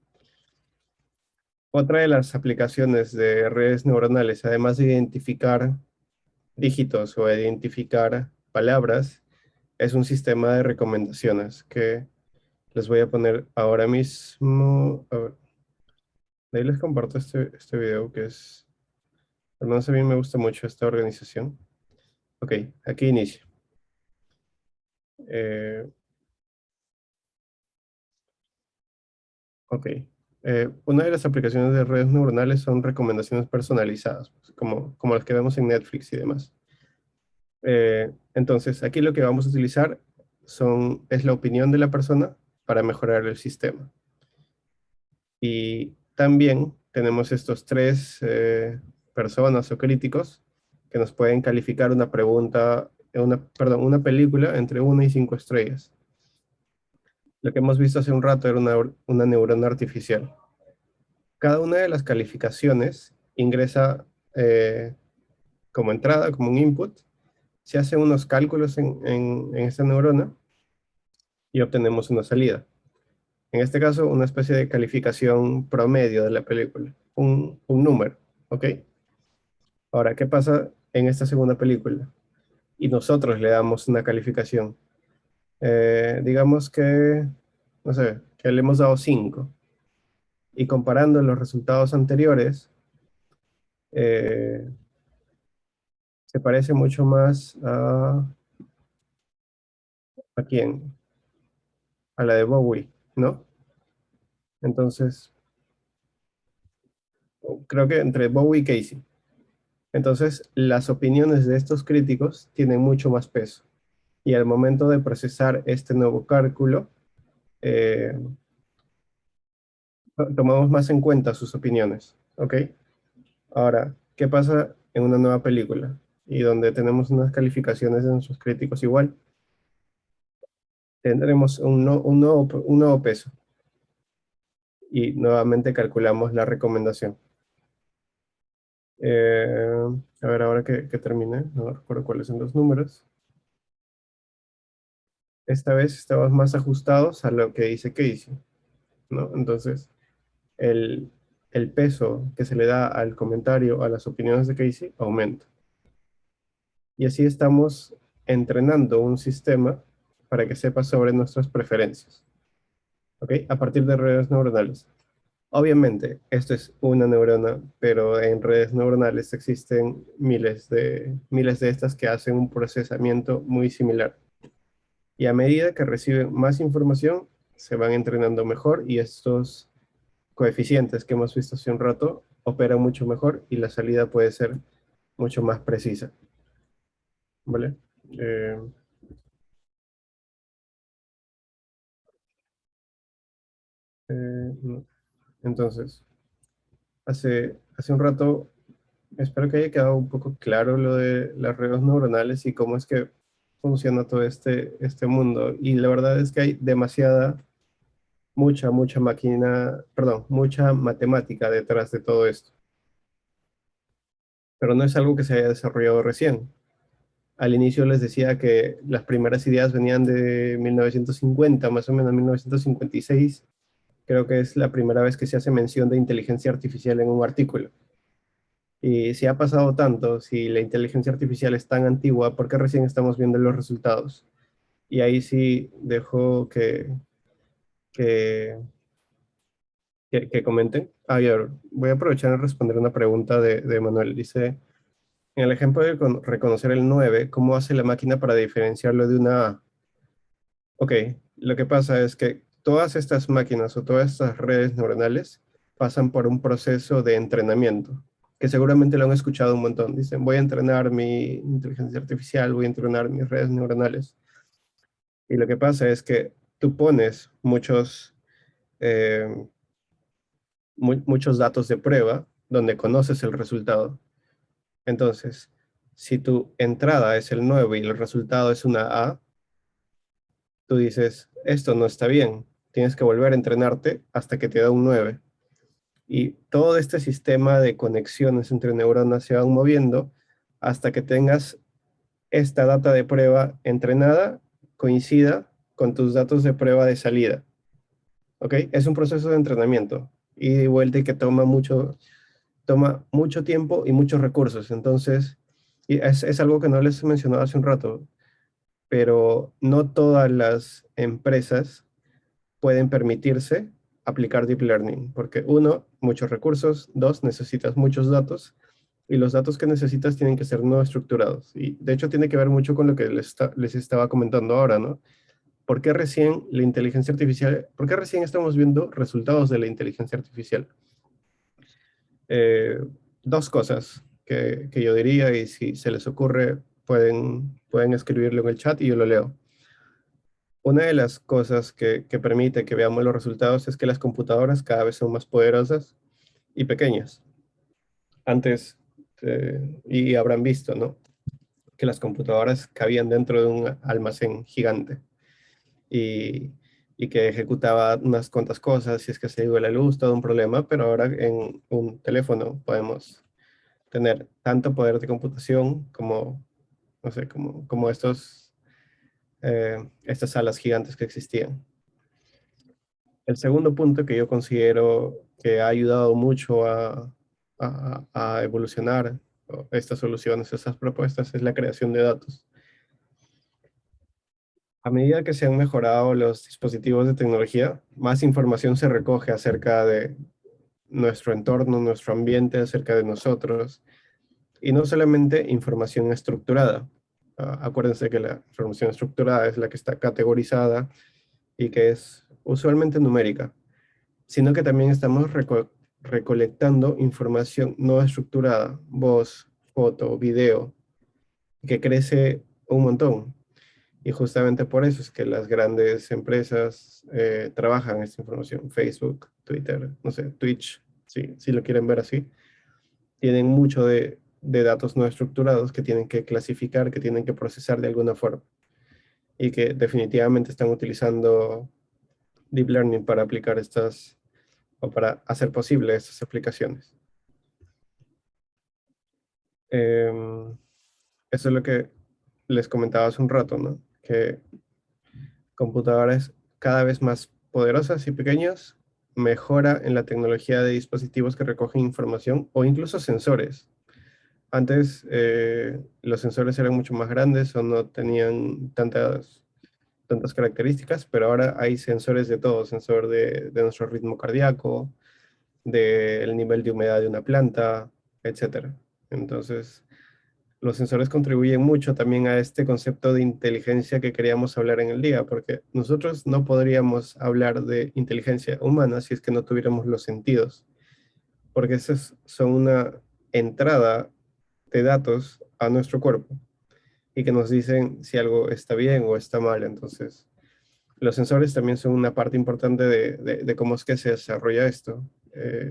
Otra de las aplicaciones de redes neuronales, además de identificar dígitos o identificar palabras, es un sistema de recomendaciones que les voy a poner ahora mismo. A ver, de ahí les comparto este video que es, al menos a mí me gusta mucho esta organización. Ok, aquí inicio. Eh, ok. Una de las aplicaciones de redes neuronales son recomendaciones personalizadas, pues, como las que vemos en Netflix y demás. Entonces, aquí lo que vamos a utilizar es la opinión de la persona para mejorar el sistema. Y también tenemos estos tres personas o críticos que nos pueden calificar una pregunta, perdón, una película entre 1 y 5 estrellas. Lo que hemos visto hace un rato era una neurona artificial. Cada una de las calificaciones ingresa como entrada, como un input, se hacen unos cálculos en esta neurona y obtenemos una salida. En este caso, una especie de calificación promedio de la película, un número, ¿ok? Ahora, ¿qué pasa en esta segunda película? Y nosotros le damos una calificación. Digamos que, no sé, que le hemos dado 5. Y comparando los resultados anteriores, eh, se parece mucho más ¿a quién? A la de Bowie, ¿no? Entonces, creo que entre Bowie y Casey. Entonces, las opiniones de estos críticos tienen mucho más peso. Y al momento de procesar este nuevo cálculo, eh, tomamos más en cuenta sus opiniones, ¿ok? Ahora, ¿qué pasa en una nueva película? Y donde tenemos unas calificaciones de nuestros críticos igual, tendremos un nuevo peso y nuevamente calculamos la recomendación. Eh, a ver, ahora que termine, no recuerdo cuáles son los números. Esta vez estamos más ajustados a lo que dice Casey, ¿no? Entonces, el, el peso que se le da al comentario, a las opiniones de Casey, aumenta. Y así estamos entrenando un sistema para que sepa sobre nuestras preferencias, ¿ok? A partir de redes neuronales. Obviamente, esto es una neurona, pero en redes neuronales existen miles de estas que hacen un procesamiento muy similar. Y a medida que reciben más información, se van entrenando mejor y estos coeficientes que hemos visto hace un rato operan mucho mejor y la salida puede ser mucho más precisa, ¿vale? Eh, no. Entonces, hace un rato, espero que haya quedado un poco claro lo de las redes neuronales y cómo es que funciona todo este mundo. Y la verdad es que hay mucha máquina, perdón, mucha matemática detrás de todo esto. Pero no es algo que se haya desarrollado recién. Al inicio les decía que las primeras ideas venían de 1950, más o menos 1956. Creo que es la primera vez que se hace mención de inteligencia artificial en un artículo. Y si ha pasado tanto, si la inteligencia artificial es tan antigua, ¿por qué recién estamos viendo los resultados? Y ahí sí dejo que, que comenten. Ah, y ahora voy a aprovechar y responder una pregunta de Manuel. Dice, en el ejemplo de reconocer el 9, ¿cómo hace la máquina para diferenciarlo de una A? Ok, lo que pasa es que todas estas máquinas o todas estas redes neuronales pasan por un proceso de entrenamiento, que seguramente lo han escuchado un montón. Dicen, voy a entrenar mi inteligencia artificial, voy a entrenar mis redes neuronales. Y lo que pasa es que tú pones eh, muchos datos de prueba donde conoces el resultado. Entonces, si tu entrada es el 9 y el resultado es una A, tú dices, esto no está bien, tienes que volver a entrenarte hasta que te da un 9. Y todo este sistema de conexiones entre neuronas se van moviendo hasta que tengas esta data de prueba entrenada, coincida con tus datos de prueba de salida. ¿Ok? Es un proceso de entrenamiento y vuelta y que toma mucho tiempo y muchos recursos. Entonces, y es algo que no les he mencionado hace un rato, pero no todas las empresas pueden permitirse aplicar deep learning, porque uno, muchos recursos, dos, necesitas muchos datos, y los datos que necesitas tienen que ser no estructurados. Y de hecho tiene que ver mucho con lo que les estaba comentando ahora, ¿no? ¿Por qué recién la inteligencia artificial, por qué recién estamos viendo resultados de la inteligencia artificial? Eh, Dos cosas que yo diría, y si se les ocurre, pueden escribirlo en el chat y yo lo leo. Una de las cosas que permite que veamos los resultados es que las computadoras cada vez son más poderosas y pequeñas. Antes, y habrán visto, ¿no? Que las computadoras cabían dentro de un almacén gigante y, y que ejecutaba unas cuantas cosas, si es que se iba la luz, todo un problema, pero ahora en un teléfono podemos tener tanto poder de computación como, no sé, como estas salas gigantes que existían. El segundo punto que yo considero que ha ayudado mucho a evolucionar estas soluciones, estas propuestas, es la creación de datos. A medida que se han mejorado los dispositivos de tecnología, más información se recoge acerca de nuestro entorno, nuestro ambiente, acerca de nosotros, y no solamente información estructurada. Acuérdense que la información estructurada es la que está categorizada y que es usualmente numérica, sino que también estamos recolectando información no estructurada, voz, foto, video, que crece un montón. Y justamente por eso es que las grandes empresas trabajan esta información. Facebook, Twitter, no sé, Twitch, si lo quieren ver así, tienen mucho de datos no estructurados que tienen que clasificar, que tienen que procesar de alguna forma. Y que definitivamente están utilizando Deep Learning para aplicar estas o para hacer posible estas aplicaciones. Em, Eso es lo que les comentaba hace un rato, ¿no? Que computadoras cada vez más poderosas y pequeñas mejora en la tecnología de dispositivos que recogen información o incluso sensores. Antes los sensores eran mucho más grandes o no tenían tantas características, pero ahora hay sensores de todo, sensor de nuestro ritmo cardíaco, del nivel de humedad de una planta, etcétera. Entonces, los sensores contribuyen mucho también a este concepto de inteligencia que queríamos hablar en el día, porque nosotros no podríamos hablar de inteligencia humana si es que no tuviéramos los sentidos, porque esos son una entrada de datos a nuestro cuerpo y que nos dicen si algo está bien o está mal. Entonces, los sensores también son una parte importante de cómo es que se desarrolla esto.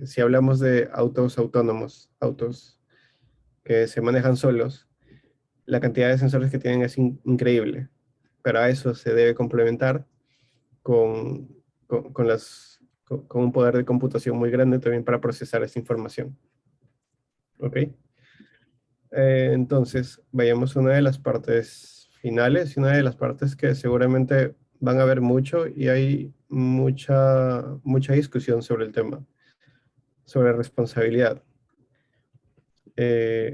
Si hablamos de autos autónomos, autos que se manejan solos, la cantidad de sensores que tienen es increíble, pero a eso se debe complementar con, con un poder de computación muy grande también para procesar esta información. ¿Ok? Entonces, vayamos a una de las partes finales y una de las partes que seguramente van a ver mucho y hay mucha discusión sobre el tema, sobre responsabilidad.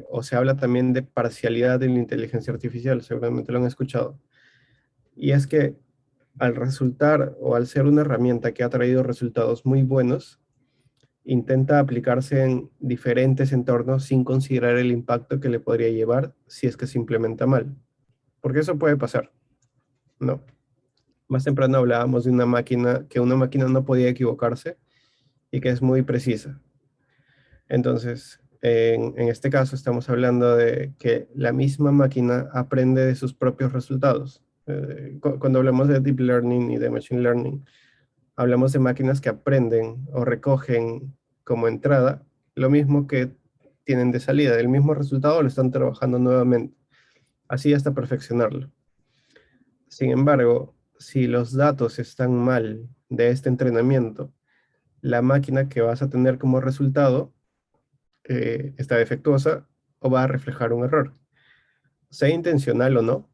O se habla también de parcialidad en la inteligencia artificial, seguramente lo han escuchado. Y es que al resultar o al ser una herramienta que ha traído resultados muy buenos, intenta aplicarse en diferentes entornos sin considerar el impacto que le podría llevar si es que se implementa mal. Porque eso puede pasar, ¿no? Más temprano hablábamos de una máquina, que una máquina no podía equivocarse y que es muy precisa. Entonces, en este caso estamos hablando de que la misma máquina aprende de sus propios resultados. Cuando hablamos de deep learning y de machine learning, hablamos de máquinas que aprenden o recogen como entrada lo mismo que tienen de salida, el mismo resultado lo están trabajando nuevamente, así hasta perfeccionarlo. Sin embargo, si los datos están mal de este entrenamiento, la máquina que vas a tener como resultado está defectuosa o va a reflejar un error, sea intencional o no.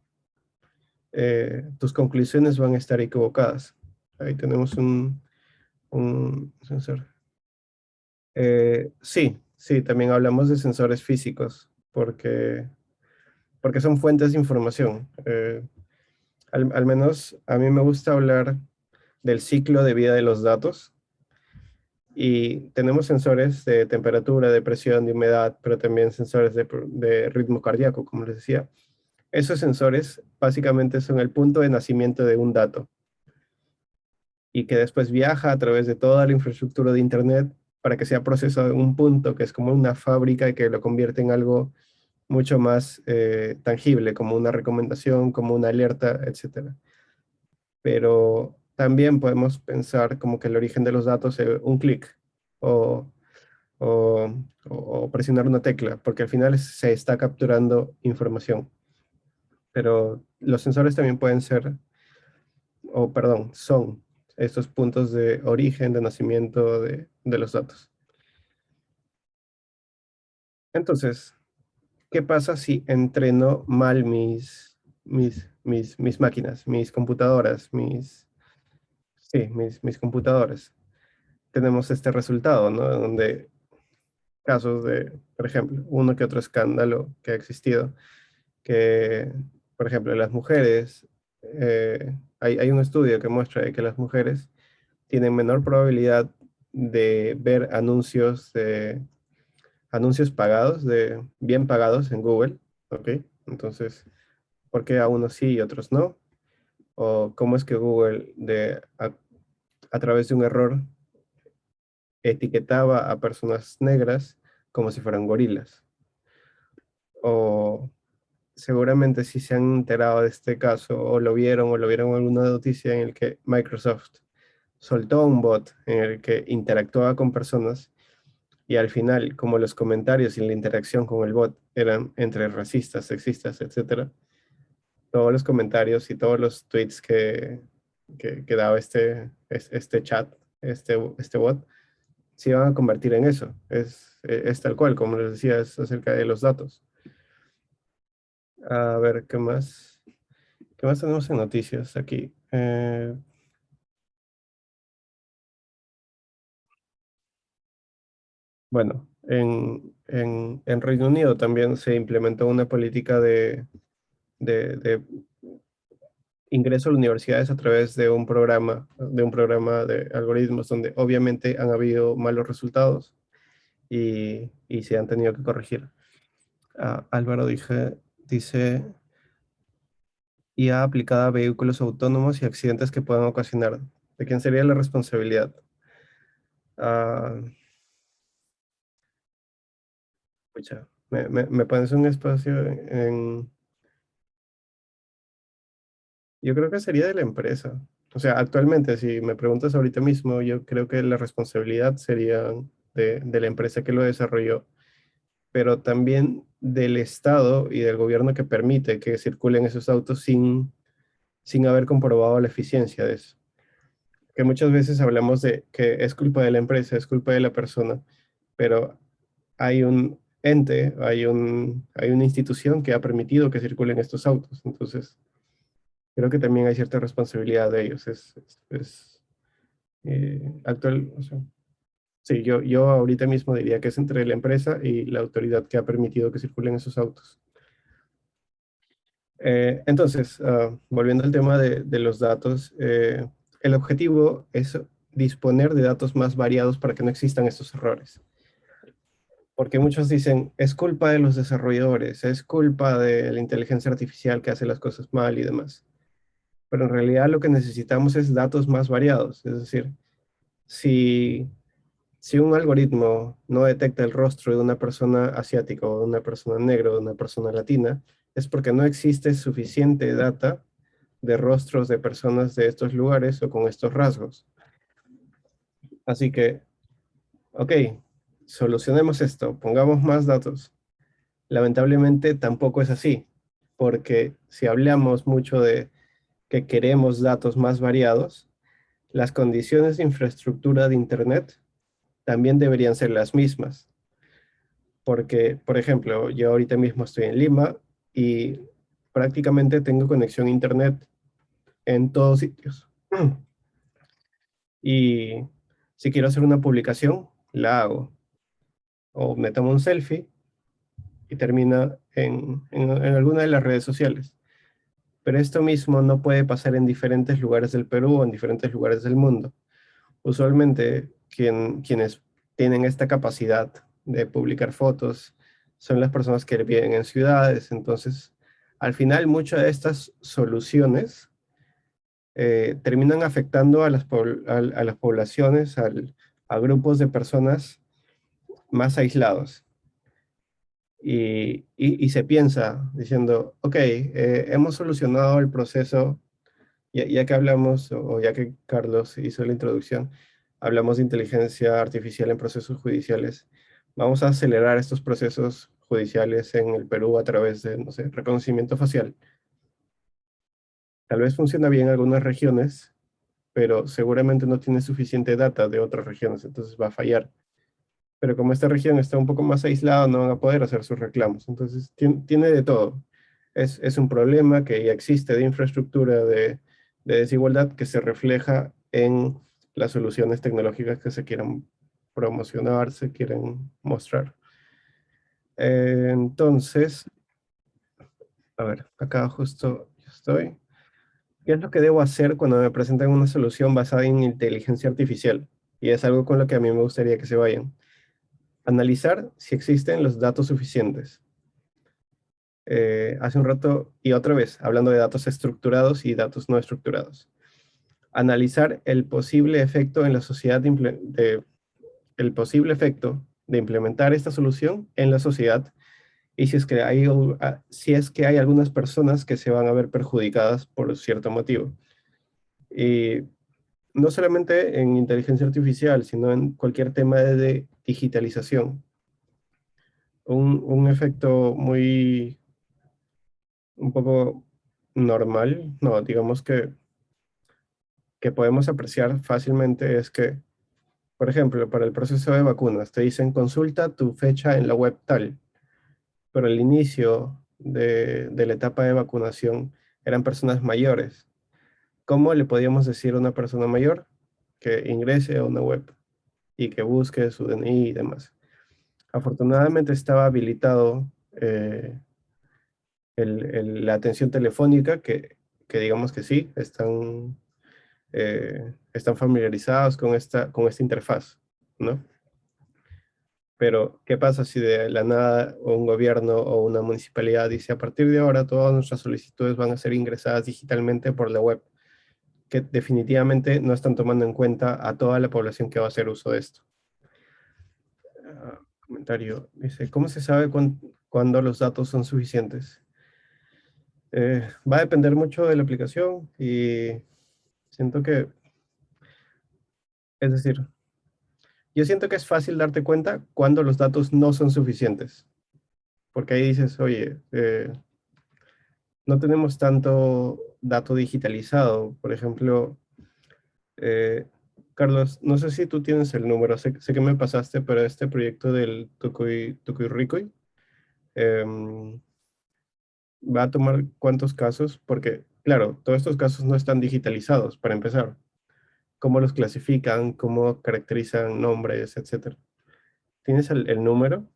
tus conclusiones van a estar equivocadas. Ahí tenemos un sensor. Sí, sí, también hablamos de sensores físicos, porque son fuentes de información. Al menos a mí me gusta hablar del ciclo de vida de los datos y tenemos sensores de temperatura, de presión, de humedad, pero también sensores de ritmo cardíaco, como les decía. Esos sensores básicamente son el punto de nacimiento de un dato y que después viaja a través de toda la infraestructura de Internet para que sea procesado en un punto que es como una fábrica y que lo convierte en algo mucho más tangible, como una recomendación, como una alerta, etcétera. Pero también podemos pensar como que el origen de los datos es un clic o, o, o presionar una tecla, porque al final se está capturando información. Pero los sensores también pueden ser, o perdón, son estos puntos de origen, de nacimiento de los datos. Entonces, ¿qué pasa si entreno mal mis máquinas, mis computadoras, sí, mis computadoras? Tenemos este resultado, ¿no? Donde casos de, por ejemplo, uno que otro escándalo que ha existido, que, por ejemplo, las mujeres, hay un estudio que muestra que las mujeres tienen menor probabilidad de ver anuncios pagados, bien pagados en Google, ¿ok? Entonces, ¿por qué a unos sí y otros no? O cómo es que Google a través de un error etiquetaba a personas negras como si fueran gorilas. O seguramente si se han enterado de este caso o lo vieron en alguna noticia en el que Microsoft soltó un bot en el que interactuaba con personas y al final, como los comentarios y la interacción con el bot eran entre racistas, sexistas, etcétera, todos los comentarios y todos los tweets que daba este chat, este bot, se iban a convertir en eso. Es tal cual, como les decía, es acerca de los datos. A ver, ¿qué más? ¿Qué más tenemos en noticias aquí? Bueno, en Reino Unido también se implementó una política de ingreso a las universidades a través de un programa de algoritmos donde obviamente han habido malos resultados y se han tenido que corregir. Álvaro dice, IA aplicada a vehículos autónomos y accidentes que puedan ocasionar. ¿De quién sería la responsabilidad? Ah, pucha, me pones un espacio yo creo que sería de la empresa. O sea, actualmente, si me preguntas ahorita mismo, yo creo que la responsabilidad sería de la empresa que lo desarrolló, pero también del Estado y del gobierno que permite que circulen esos autos sin haber comprobado la eficiencia de eso. Que muchas veces hablamos de que es culpa de la empresa, es culpa de la persona, pero hay un ente, hay una institución que ha permitido que circulen estos autos. Entonces, creo que también hay cierta responsabilidad de ellos. Actual, o sea, sí, yo ahorita mismo diría que es entre la empresa y la autoridad que ha permitido que circulen esos autos. Entonces, volviendo al tema de los datos, el objetivo es disponer de datos más variados para que no existan estos errores. Porque muchos dicen, es culpa de los desarrolladores, es culpa de la inteligencia artificial que hace las cosas mal y demás. Pero en realidad lo que necesitamos es datos más variados. Es decir, si, si un algoritmo no detecta el rostro de una persona asiática o de una persona negra o de una persona latina, es porque no existe suficiente data de rostros de personas de estos lugares o con estos rasgos. Así que, ok, solucionemos esto, pongamos más datos. Lamentablemente tampoco es así, porque si hablamos mucho de que queremos datos más variados, las condiciones de infraestructura de Internet también deberían ser las mismas. Porque, por ejemplo, yo ahorita mismo estoy en Lima y prácticamente tengo conexión a internet en todos sitios. Y si quiero hacer una publicación, la hago. O me tomo un selfie y termina en alguna de las redes sociales. Pero esto mismo no puede pasar en diferentes lugares del Perú o en diferentes lugares del mundo. Usualmente quienes tienen esta capacidad de publicar fotos son las personas que viven en ciudades. Entonces, al final, muchas de estas soluciones terminan afectando a a las poblaciones, a grupos de personas más aislados. Y se piensa diciendo, ok, hemos solucionado el proceso, ya que hablamos, o ya que Carlos hizo la introducción, hablamos de inteligencia artificial en procesos judiciales. Vamos a acelerar estos procesos judiciales en el Perú a través de, no sé, reconocimiento facial. Tal vez funciona bien en algunas regiones, pero seguramente no tiene suficiente data de otras regiones, entonces va a fallar. Pero como esta región está un poco más aislada, no van a poder hacer sus reclamos. Entonces, tiene de todo. Es un problema que ya existe de infraestructura, de desigualdad, que se refleja en las soluciones tecnológicas que se quieran promocionar, se quieren mostrar. Entonces, a ver, acá justo estoy. ¿Qué es lo que debo hacer cuando me presentan una solución basada en inteligencia artificial? Y es algo con lo que a mí me gustaría que se vayan. Analizar si existen los datos suficientes. Hace un rato, y otra vez, hablando de datos estructurados y datos no estructurados. Analizar el posible efecto en la sociedad el posible efecto de implementar esta solución en la sociedad y si es que hay algunas personas que se van a ver perjudicadas por cierto motivo. Y no solamente en inteligencia artificial, sino en cualquier tema de digitalización. Un efecto un poco normal, no, digamos que podemos apreciar fácilmente es que, por ejemplo, para el proceso de vacunas, te dicen consulta tu fecha en la web tal, pero al inicio de la etapa de vacunación eran personas mayores. ¿Cómo le podíamos decir a una persona mayor que ingrese a una web y que busque su DNI y demás? Afortunadamente estaba habilitado la atención telefónica, que digamos que sí, están familiarizados con esta interfaz, ¿no? Pero, ¿qué pasa si de la nada un gobierno o una municipalidad dice a partir de ahora todas nuestras solicitudes van a ser ingresadas digitalmente por la web? Que definitivamente no están tomando en cuenta a toda la población que va a hacer uso de esto. Comentario, dice, ¿cómo se sabe cuándo los datos son suficientes? Va a depender mucho de la aplicación y siento que, es decir, yo siento que es fácil darte cuenta cuando los datos no son suficientes, porque ahí dices, oye, no tenemos tanto dato digitalizado. Por ejemplo, eh, Carlos, no sé si tú tienes el número, sé que me pasaste, pero este proyecto del Tucuy Ricoy, va a tomar cuántos casos, porque claro, todos estos casos no están digitalizados, para empezar. ¿Cómo los clasifican? ¿Cómo caracterizan nombres, etcétera? ¿Tienes el número?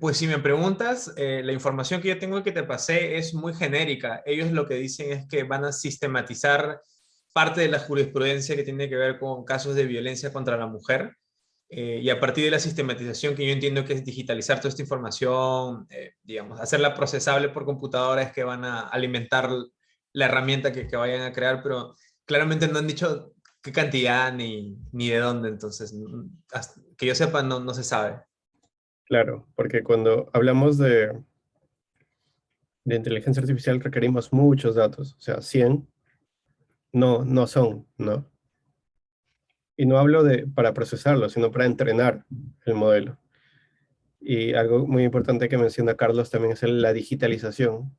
Pues si me preguntas, la información que yo tengo que te pasé es muy genérica. Ellos lo que dicen es que van a sistematizar parte de la jurisprudencia que tiene que ver con casos de violencia contra la mujer. Y a partir de la sistematización, que yo entiendo que es digitalizar toda esta información, digamos, hacerla procesable por computadora, es que van a alimentar la herramienta que vayan a crear, pero claramente no han dicho qué cantidad ni de dónde, entonces, que yo sepa, no se sabe. Claro, porque cuando hablamos de inteligencia artificial requerimos muchos datos, o sea, 100 no son, ¿no? Y no hablo de para procesarlo, sino para entrenar el modelo. Y algo muy importante que menciona Carlos también es la digitalización.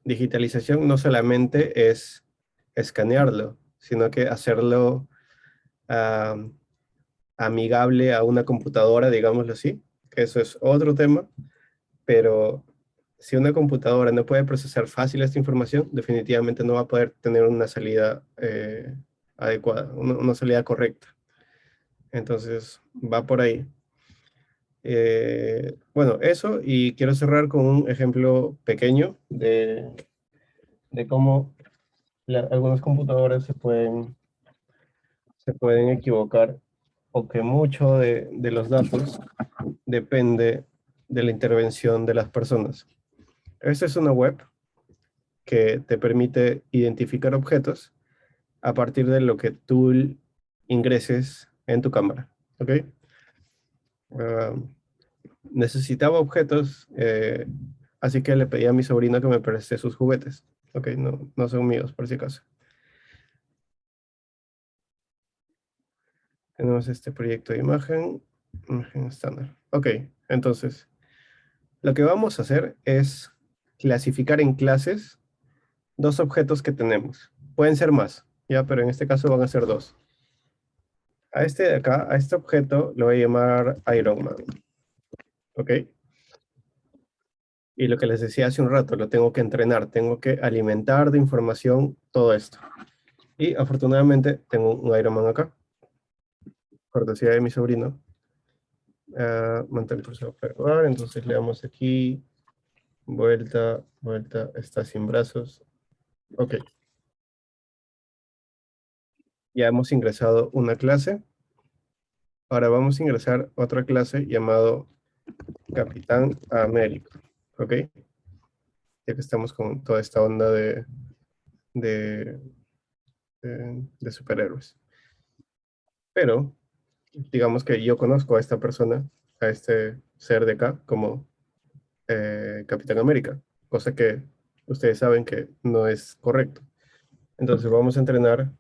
Digitalización no solamente es escanearlo, sino que hacerlo ah, amigable a una computadora, digámoslo así, que eso es otro tema, pero si una computadora no puede procesar fácil esta información, definitivamente no va a poder tener una salida adecuada, una salida correcta. Entonces, va por ahí. Bueno, eso, y quiero cerrar con un ejemplo pequeño de cómo algunas computadoras se pueden equivocar o que mucho de los datos depende de la intervención de las personas. Esta es una web que te permite identificar objetos a partir de lo que tú ingreses en tu cámara. ¿Ok? Ah, necesitaba objetos, así que le pedí a mi sobrino que me preste sus juguetes. Ok, no, no son míos, por si acaso. Tenemos este proyecto de imagen estándar. Ok, entonces, lo que vamos a hacer es clasificar en clases dos objetos que tenemos. Pueden ser más, ya, pero en este caso van a ser dos. A este de acá, a este objeto, lo voy a llamar Iron Man. ¿Ok? Y lo que les decía hace un rato, lo tengo que entrenar, tengo que alimentar de información todo esto. Y afortunadamente tengo un Iron Man acá, cortesía de mi sobrino. Mantén pulsado para grabar, entonces le damos aquí, vuelta, vuelta, está sin brazos. Ok, ya hemos ingresado una clase. Ahora vamos a ingresar otra clase llamado Capitán América. Ok, ya que estamos con toda esta onda de, de superhéroes. Pero digamos que yo conozco a esta persona, a este ser de acá, como Capitán América, cosa que ustedes saben que no es correcto. Entonces vamos a entrenar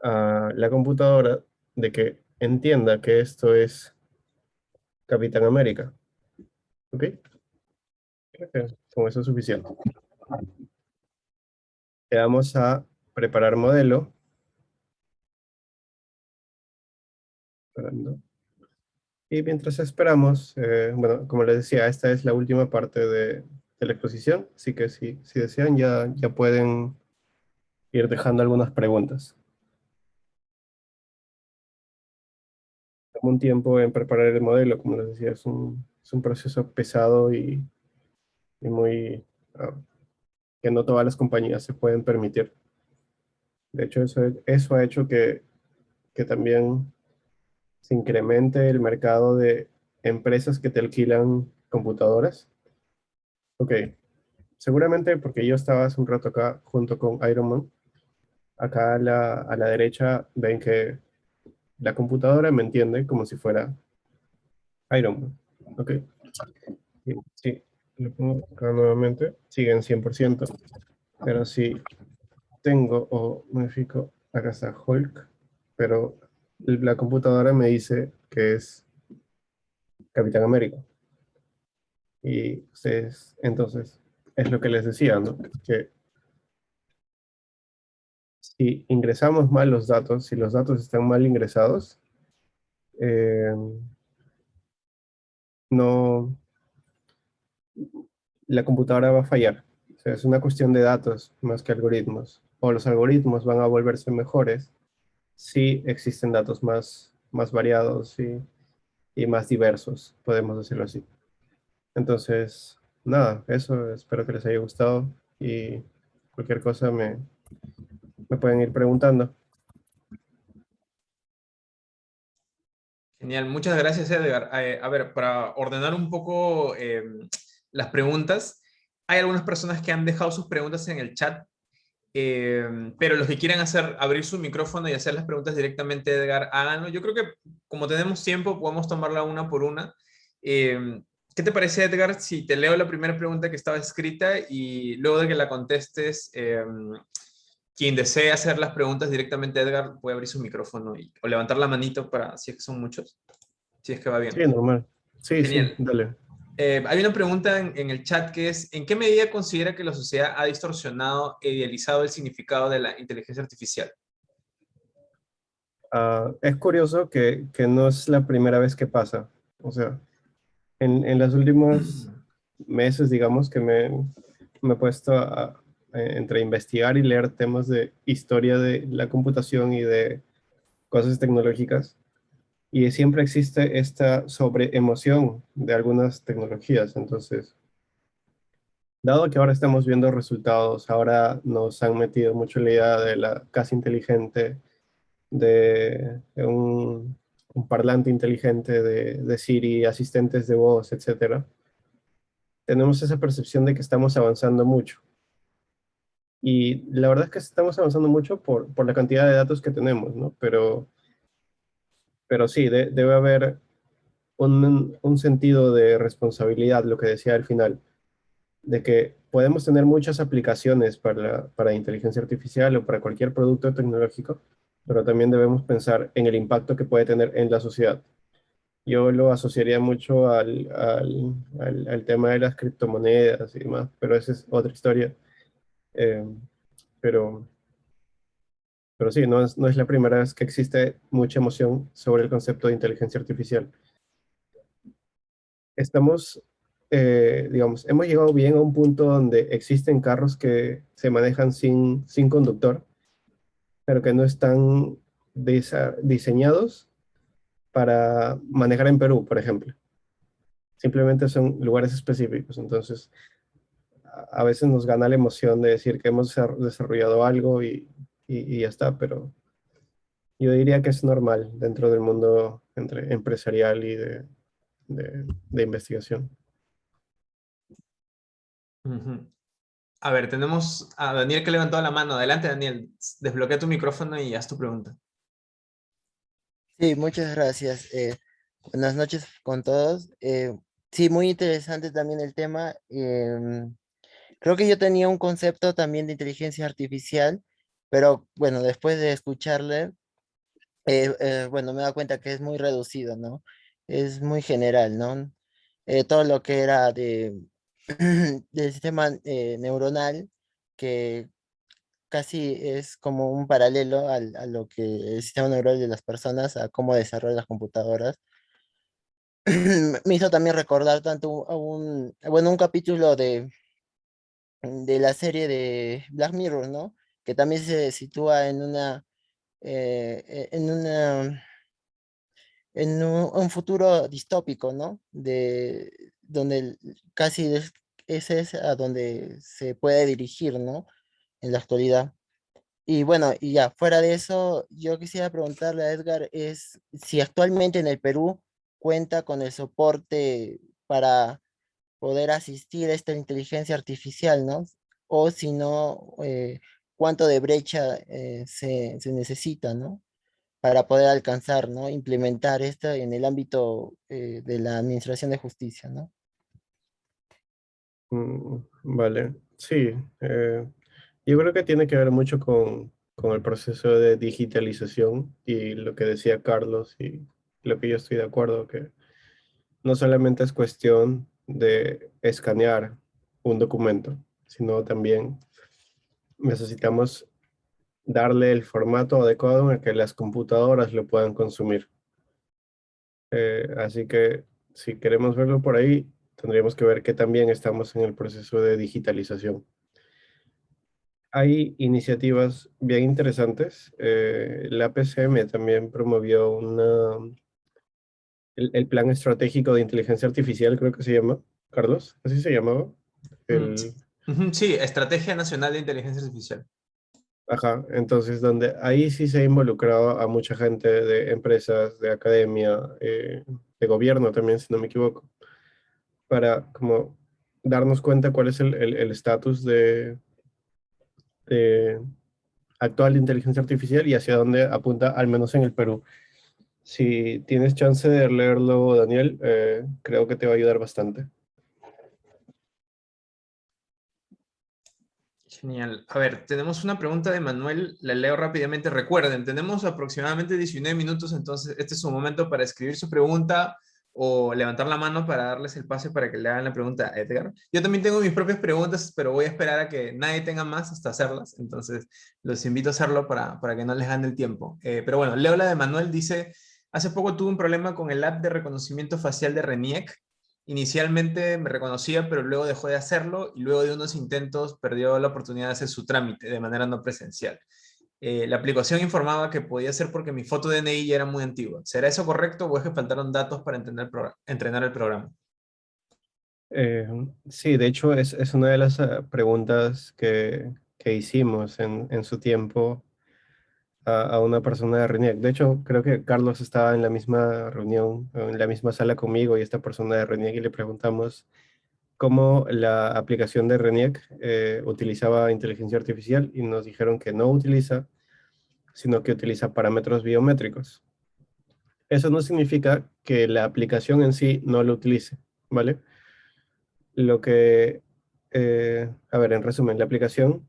a la computadora de que entienda que esto es Capitán América. ¿Ok? Creo que con eso es suficiente. Le vamos a preparar modelo. Esperando. Y mientras esperamos, bueno, como les decía, esta es la última parte de la exposición, así que si desean ya pueden ir dejando algunas preguntas. Toma un tiempo en preparar el modelo, como les decía, es un proceso pesado y muy ah, que no todas las compañías se pueden permitir. De hecho, eso ha hecho que también se incremente el mercado de empresas que te alquilan computadoras. Ok, seguramente porque yo estaba hace un rato acá junto con Iron Man. Acá a la derecha ven que la computadora me entiende como si fuera Iron Man. Ok, sí, sí, lo pongo acá nuevamente. Siguen 100%. Pero si tengo o modifico, acá está Hulk, pero la computadora me dice que es Capitán América. Y ustedes, entonces, es lo que les decía, ¿no? Que si ingresamos mal los datos, si los datos están mal ingresados, eh, no, la computadora va a fallar. O sea, es una cuestión de datos más que algoritmos. O los algoritmos van a volverse mejores si existen datos más variados y más diversos, podemos decirlo así. Entonces, nada, eso, espero que les haya gustado y cualquier cosa me pueden ir preguntando. Genial, muchas gracias, Edgar. A ver, para ordenar un poco las preguntas, hay algunas personas que han dejado sus preguntas en el chat, pero los que quieran abrir su micrófono y hacer las preguntas directamente, Edgar, háganlo. Yo creo que como tenemos tiempo, podemos tomarla una por una. Eh, ¿Qué te parece, Edgar, si te leo la primera pregunta que estaba escrita y luego de que la contestes, quien desee hacer las preguntas directamente, Edgar, puede abrir su micrófono o levantar la manito para, si es que son muchos, si es que va Sí, bien. normal. Sí, sí, Genial. dale. Hay una pregunta en el chat que es, ¿en qué medida considera que la sociedad ha distorsionado e idealizado el significado de la inteligencia artificial? Es curioso que no es la primera vez que pasa. O sea, en las últimas meses, digamos, que me he puesto entre investigar y leer temas de historia de la computación y de cosas tecnológicas. Y siempre existe esta sobreemoción de algunas tecnologías. Entonces, dado que ahora estamos viendo resultados, ahora nos han metido mucho en la idea de la casa inteligente, de un parlante inteligente, de Siri, asistentes de voz, etcétera. Tenemos esa percepción de que estamos avanzando mucho. Y la verdad es que estamos avanzando mucho por la cantidad de datos que tenemos, ¿no? Pero sí, debe haber un sentido de responsabilidad, lo que decía al final, de que podemos tener muchas aplicaciones para inteligencia artificial o para cualquier producto tecnológico, pero también debemos pensar en el impacto que puede tener en la sociedad. Yo lo asociaría mucho al tema de las criptomonedas y demás, pero esa es otra historia. Eh, pero, pero sí, no es la primera vez que existe mucha emoción sobre el concepto de inteligencia artificial. Estamos, digamos, hemos llegado bien a un punto donde existen carros que se manejan sin conductor, pero que no están diseñados para manejar en Perú, por ejemplo. Simplemente son lugares específicos. Entonces, a veces nos gana la emoción de decir que hemos desarrollado algo y ya está, pero yo diría que es normal dentro del mundo empresarial y de investigación. Ujú. A ver, tenemos a Daniel que levantó la mano. Adelante, Daniel. Desbloquea tu micrófono y haz tu pregunta. Sí, muchas gracias. Buenas noches con todos. Sí, muy interesante también el tema. Creo que yo tenía un concepto también de inteligencia artificial, pero bueno, después de escucharle, bueno, me da cuenta que es muy reducido, ¿no? Es muy general, ¿no? Todo lo que era del sistema neuronal, que casi es como un paralelo a lo que el sistema neuronal de las personas, a cómo desarrollan las computadoras. Me hizo también recordar tanto bueno, un capítulo de la serie de Black Mirror, ¿no? Que también se sitúa en un futuro distópico, ¿no? Donde casi ese es a donde se puede dirigir, ¿no? En la actualidad. Y bueno, y ya, fuera de eso, yo quisiera preguntarle a Edgar, es si actualmente en el Perú cuenta con el soporte para poder asistir a esta inteligencia artificial, ¿no? O si no, cuánto de brecha se necesita, ¿no? Para poder alcanzar, ¿no? Implementar esto en el ámbito de la administración de justicia, ¿no? Vale, sí. Yo creo que tiene que ver mucho con el proceso de digitalización y lo que decía Carlos y lo que yo estoy de acuerdo, que no solamente es cuestión de escanear un documento, sino también necesitamos darle el formato adecuado en el que las computadoras lo puedan consumir. Así que si queremos verlo por ahí, tendríamos que ver que también estamos en el proceso de digitalización. Hay iniciativas bien interesantes. La PCM también promovió el Plan Estratégico de Inteligencia Artificial, creo que se llama, Carlos, así se llamaba. Sí, El, ujú, sí, Estrategia Nacional de Inteligencia Artificial. ajá, entonces donde ahí sí se ha involucrado a mucha gente de empresas, de academia, de gobierno también, si no me equivoco, para como darnos cuenta cuál es el estatus de actual de inteligencia artificial y hacia dónde apunta, al menos en el Perú. Si tienes chance de leerlo, Daniel, creo que te va a ayudar bastante. Genial. A ver, tenemos una pregunta de Manuel, la leo rápidamente. Recuerden, tenemos aproximadamente 19 minutos, entonces este es su momento para escribir su pregunta o levantar la mano para darles el pase para que le hagan la pregunta a Edgar. Yo también tengo mis propias preguntas, pero voy a esperar a que nadie tenga más hasta hacerlas, entonces los invito a hacerlo para que no les gane el tiempo. Pero bueno, leo la de Manuel, dice, hace poco tuve un problema con el app de reconocimiento facial de RENIEC. Inicialmente me reconocía, pero luego dejó de hacerlo y luego de unos intentos perdió la oportunidad de hacer su trámite de manera no presencial. La aplicación informaba que podía ser porque mi foto de DNI ya era muy antigua. ¿Será eso correcto o es que faltaron datos para entrenar el programa? Eh, sí, de hecho es una de las preguntas que hicimos en su tiempo a una persona de RENIEC. De hecho, creo que Carlos estaba en la misma reunión, en la misma sala conmigo y esta persona de RENIEC y le preguntamos cómo la aplicación de RENIEC utilizaba inteligencia artificial y nos dijeron que no utiliza, sino que utiliza parámetros biométricos. Eso no significa que la aplicación en sí no lo utilice, ¿vale? Lo que, a ver, en resumen, la aplicación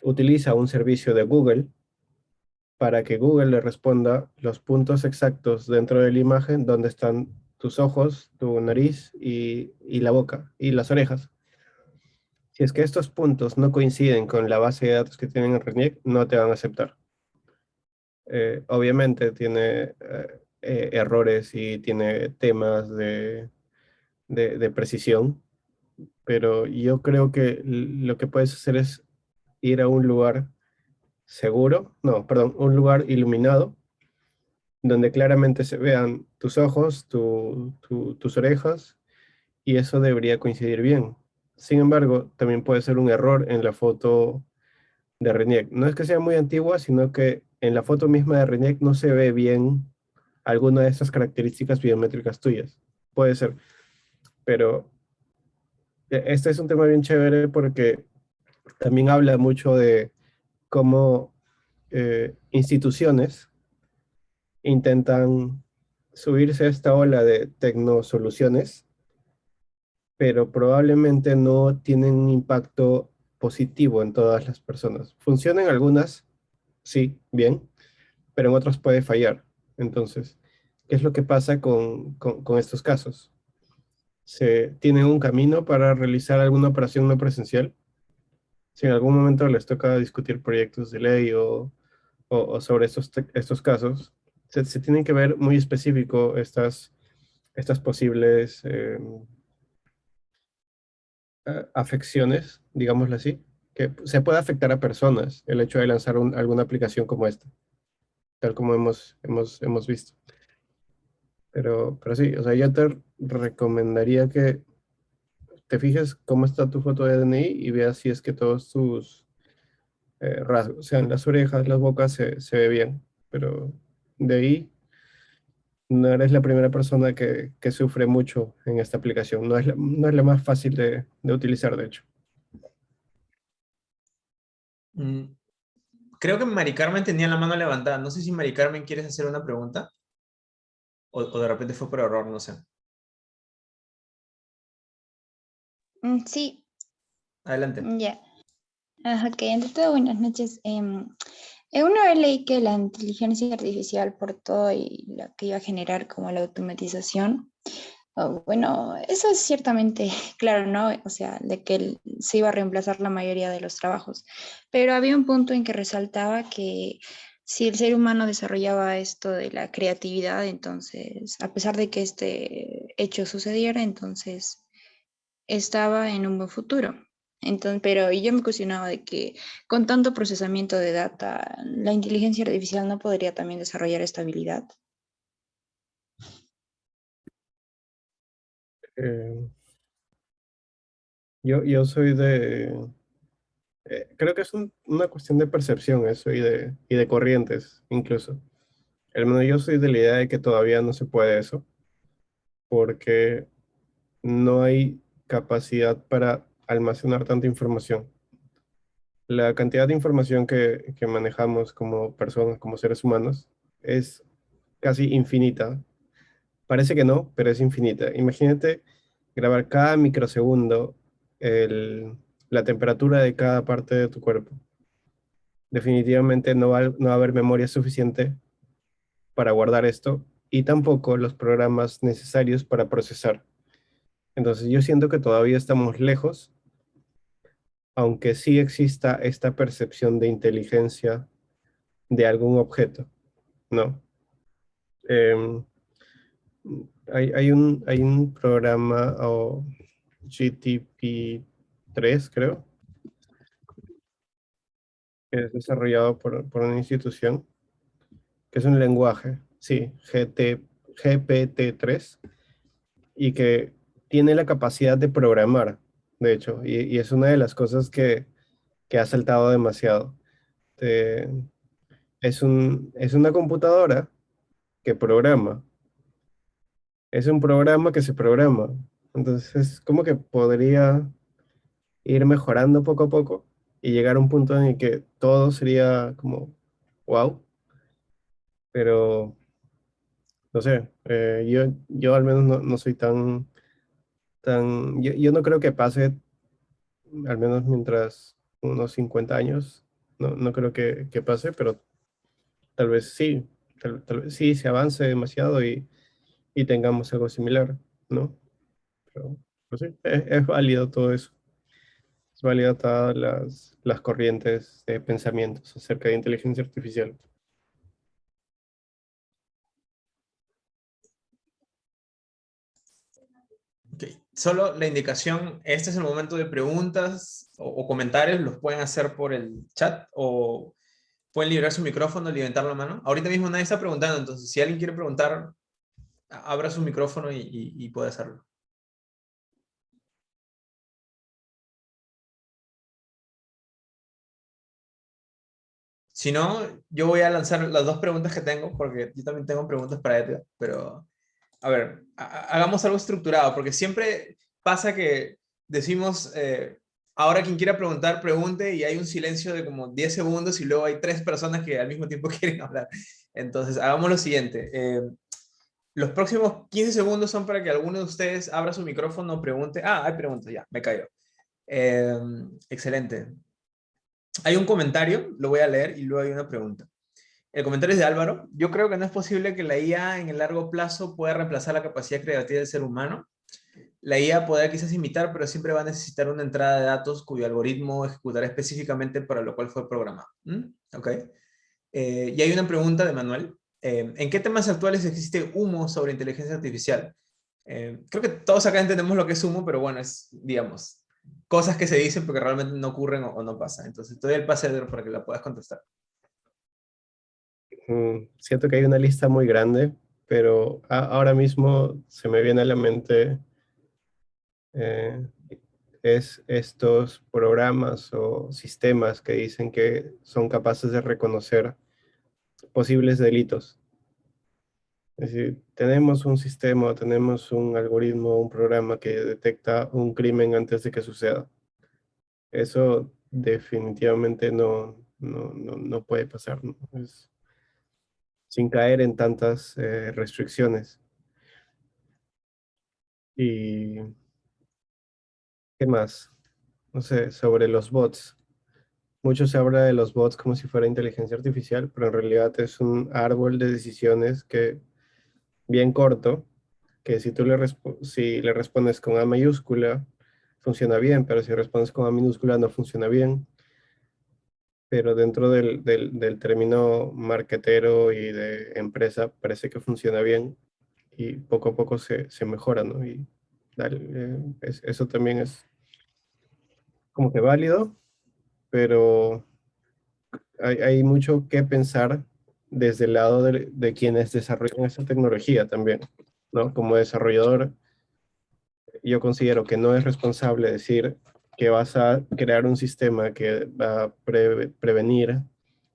utiliza un servicio de Google para que Google le responda los puntos exactos dentro de la imagen donde están tus ojos, tu nariz y la boca y las orejas. Si es que estos puntos no coinciden con la base de datos que tienen en RENIEC, no te van a aceptar. Obviamente tiene errores y tiene temas de precisión, pero yo creo que lo que puedes hacer es ir a un lugar seguro, no, perdón, un lugar iluminado, donde claramente se vean tus ojos, tus orejas, y eso debería coincidir bien. Sin embargo, también puede ser un error en la foto de RENIEC. No es que sea muy antigua, sino que en la foto misma de RENIEC no se ve bien alguna de estas características biométricas tuyas. Puede ser, pero este es un tema bien chévere porque también habla mucho de cómo instituciones intentan subirse a esta ola de tecnosoluciones, pero probablemente no tienen un impacto positivo en todas las personas. Funcionan algunas, sí, bien, pero en otras puede fallar. Entonces, ¿qué es lo que pasa con estos casos? Se tienen un camino para realizar alguna operación no presencial. Si en algún momento les toca discutir proyectos de ley o sobre estos casos, se tienen que ver muy específico estas posibles afecciones, digámoslo así, que se puede afectar a personas el hecho de lanzar alguna aplicación como esta, tal como hemos visto. Pero sí, o sea, yo te recomendaría que te fijes cómo está tu foto de DNI y veas si es que todos tus rasgos, sean las orejas, las bocas, se ve bien. Pero de ahí no eres la primera persona que sufre mucho en esta aplicación. No es la más fácil de utilizar, de hecho. Mm, Creo que Mari Carmen tenía la mano levantada. No sé si Mari Carmen quieres hacer una pregunta o de repente fue por error, no sé. Sí, Adelante. ya. Ok, ante todo, buenas noches. Una vez leí que la inteligencia artificial, por todo y lo que iba a generar como la automatización, bueno, eso es ciertamente claro, ¿no? O sea, de que se iba a reemplazar la mayoría de los trabajos. Pero había un punto en que resaltaba que si el ser humano desarrollaba esto de la creatividad, entonces, a pesar de que este hecho sucediera, entonces estaba en un buen futuro. Entonces, pero y yo me cuestionaba de que con tanto procesamiento de data, la inteligencia artificial no podría también desarrollar esta habilidad. Eh, yo soy creo que es una cuestión de percepción eso y de corrientes incluso. Al menos yo soy de la idea de que todavía no se puede eso, porque no hay capacidad para almacenar tanta información. La cantidad de información que manejamos como personas, como seres humanos, es casi infinita. Parece que no, pero es infinita. Imagínate grabar cada microsegundo la temperatura de cada parte de tu cuerpo. Definitivamente no va a haber memoria suficiente para guardar esto y tampoco los programas necesarios para procesar. Entonces yo siento que todavía estamos lejos, aunque sí exista esta percepción de inteligencia de algún objeto, ¿no? Em, Hay un programa, o GTP3, creo, que es desarrollado por una institución, que es un lenguaje, sí, GPT-3, y que tiene la capacidad de programar, de hecho, y es una de las cosas que ha saltado demasiado. Te- es una computadora que programa, es un programa que se programa. Entonces, como que podría ir mejorando poco a poco y llegar a un punto en el que todo sería como wow, pero no sé, yo al menos no soy yo no creo que pase, al menos mientras unos 50 años, no creo que pase, pero tal vez sí, tal vez sí se avance demasiado y tengamos algo similar, ¿no? Pero pues sí, es válido todo eso. Es válida todas las corrientes de pensamientos acerca de inteligencia artificial. Ok. Solo la indicación, este es el momento de preguntas o comentarios, los pueden hacer por el chat o pueden liberar su micrófono y levantar la mano. Ahorita mismo nadie está preguntando, entonces si alguien quiere preguntar, abra su micrófono y puede hacerlo. Si no, yo voy a lanzar las dos preguntas que tengo, porque yo también tengo preguntas para Edgar, pero a ver, hagamos algo estructurado, porque siempre pasa que decimos, ahora quien quiera preguntar, pregunte, y hay un silencio de como 10 segundos y luego hay tres personas que al mismo tiempo quieren hablar. Entonces, hagamos lo siguiente. Los próximos 15 segundos son para que alguno de ustedes abra su micrófono, pregunte. Ah, hay preguntas, ya, me cayó. Excelente. Hay un comentario, lo voy a leer y luego hay una pregunta. El comentario es de Álvaro. Yo creo que no es posible que la IA en el largo plazo pueda reemplazar la capacidad creativa del ser humano. La IA podrá quizás imitar, pero siempre va a necesitar una entrada de datos cuyo algoritmo ejecutará específicamente para lo cual fue programado. ¿Mm? ¿Ok? Y hay una pregunta de Manuel. ¿En qué temas actuales existe humo sobre inteligencia artificial? Creo que todos acá entendemos lo que es humo, pero bueno, es, digamos, cosas que se dicen porque realmente no ocurren o no pasan. Entonces, te doy el pase Edgar, para que la puedas contestar. Siento que hay una lista muy grande, pero ahora mismo se me viene a la mente eh, es estos programas o sistemas que dicen que son capaces de reconocer posibles delitos. Es decir, tenemos un sistema, tenemos un algoritmo, un programa que detecta un crimen antes de que suceda. Eso definitivamente no puede pasar, ¿no? Sin caer en tantas restricciones. ¿Y qué más? No sé, sobre los bots. Mucho se habla de los bots como si fuera inteligencia artificial, pero en realidad es un árbol de decisiones que bien corto, que si si le respondes con A mayúscula, funciona bien, pero si respondes con A minúscula no funciona bien. Pero dentro del término marketero y de empresa parece que funciona bien y poco a poco se mejora, ¿no? Y eso también es como que válido, pero hay mucho que pensar desde el lado de quienes desarrollan esa tecnología también, ¿no? Como desarrollador, yo considero que no es responsable decir que vas a crear un sistema que va a prevenir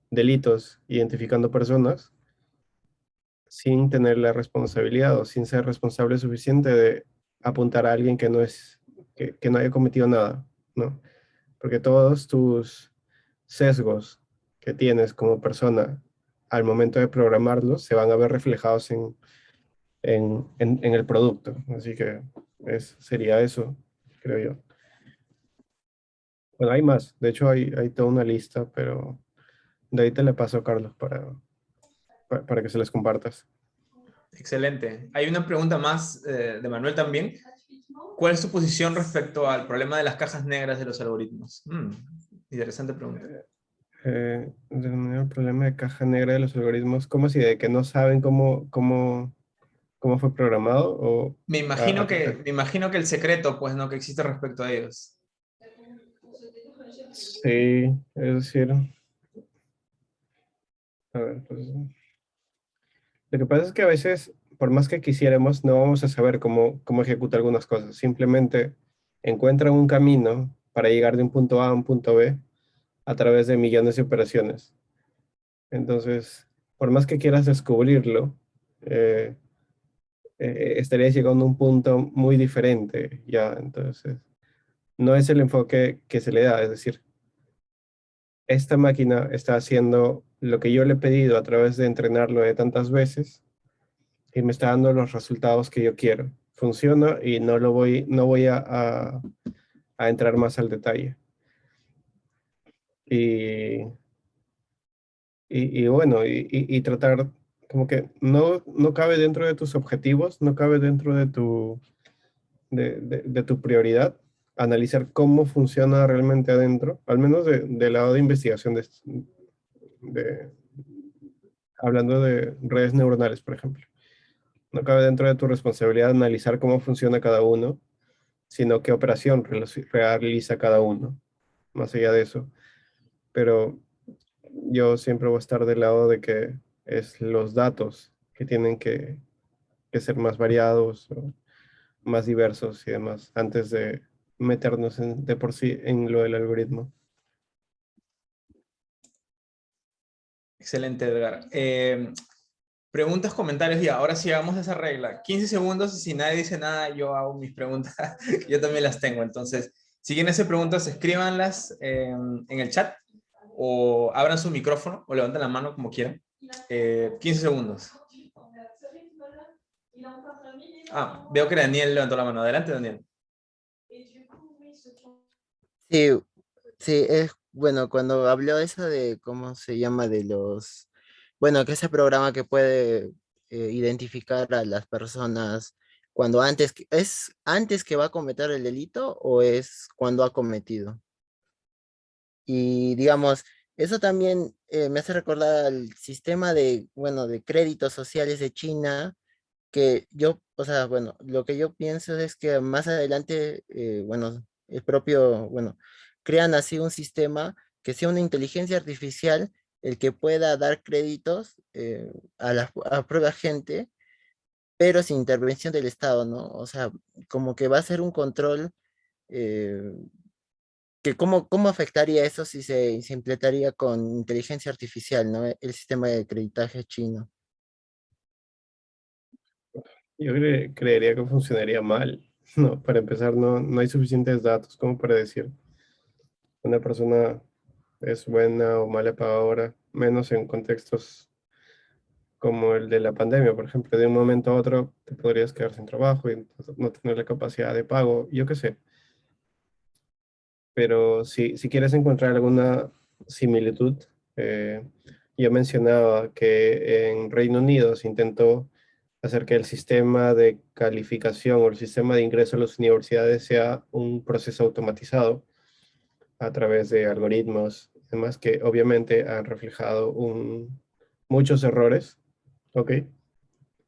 delitos identificando personas sin tener la responsabilidad o sin ser responsable suficiente de apuntar a alguien que que no haya cometido nada, ¿no? Porque todos tus sesgos que tienes como persona al momento de programarlos se van a ver reflejados en el producto. Así que sería eso, creo yo. Bueno, hay más. De hecho, hay toda una lista, pero de ahí te la paso a Carlos para que se les compartas. Excelente. Hay una pregunta más de Manuel también. ¿Cuál es tu posición respecto al problema de las cajas negras de los algoritmos? Interesante pregunta. Denominar el problema de caja negra de los algoritmos, ¿cómo si de que no saben cómo fue programado? O, Me imagino que el secreto, pues, ¿no? Que existe respecto a ellos. sí, es decir, a ver, pues, lo que pasa es que a veces, por más que quisiéramos, no vamos a saber cómo ejecutar algunas cosas. Simplemente encuentran un camino para llegar de un punto A a un punto B a través de millones de operaciones. Entonces, por más que quieras descubrirlo, eh, estarías llegando a un punto muy diferente ya. Entonces, no es el enfoque que se le da. Es decir, esta máquina está haciendo lo que yo le he pedido a través de entrenarlo de tantas veces y me está dando los resultados que yo quiero. Funciona y no voy a entrar más al detalle. Y, y bueno, y tratar como que no cabe dentro de tus objetivos, no cabe dentro de de tu prioridad, analizar cómo funciona realmente adentro, al menos del lado de investigación, de- hablando de redes neuronales, por ejemplo. No cabe dentro de tu responsabilidad analizar cómo funciona cada uno, sino qué operación realiza cada uno, más allá de eso. Pero yo siempre voy a estar del lado de que es los datos que tienen que ser más variados, o más diversos y demás, antes de meternos de por sí en lo del algoritmo. Excelente, Edgar. Preguntas, comentarios, y ahora sí hagamos esa regla. 15 segundos y si nadie dice nada, yo hago mis preguntas. Yo también las tengo. Entonces, si quieren hacer preguntas, escríbanlas en el chat o abran su micrófono o levanten la mano como quieran. 15 segundos. Ah, veo que Daniel levantó la mano. Adelante, Daniel. Sí, sí, es bueno, cuando habló eso de cómo se llama de los, bueno, que ese programa que puede identificar a las personas cuando ¿es antes que va a cometer el delito o es cuando ha cometido? Y digamos, eso también me hace recordar al sistema de, bueno, de créditos sociales de China, que yo, o sea, bueno, lo que yo pienso es que más adelante, bueno, el propio, bueno, crean así un sistema que sea una inteligencia artificial el que pueda dar créditos a prueba gente, pero sin intervención del Estado, ¿no? O sea, como que va a ser un control eh, que cómo afectaría eso si se implementaría con inteligencia artificial, ¿no? El sistema de creditaje chino. Yo creería que funcionaría mal. No, para empezar, no hay suficientes datos como para decir una persona es buena o mala pagadora, menos en contextos como el de la pandemia, por ejemplo. De un momento a otro te podrías quedar sin trabajo y no tener la capacidad de pago, yo qué sé. Pero si quieres encontrar alguna similitud, eh, yo mencionaba que en Reino Unido se intentó hacer que el sistema de calificación o el sistema de ingreso a las universidades sea un proceso automatizado a través de algoritmos, además que obviamente han reflejado muchos errores, ¿ok?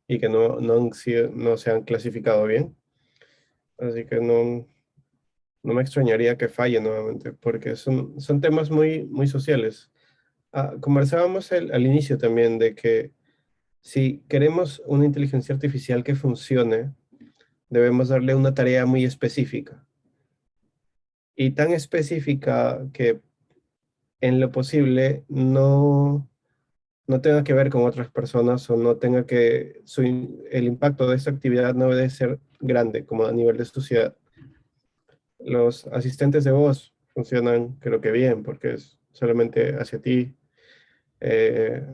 Y que no se han clasificado bien. Así que no me extrañaría que falle nuevamente, porque son temas muy sociales. Conversábamos al inicio también de que si queremos una inteligencia artificial que funcione, debemos darle una tarea muy específica. Y tan específica que en lo posible no tenga que ver con otras personas o no tenga que, el impacto de esta actividad no debe ser grande como a nivel de sociedad. Los asistentes de voz funcionan creo que bien porque es solamente hacia ti.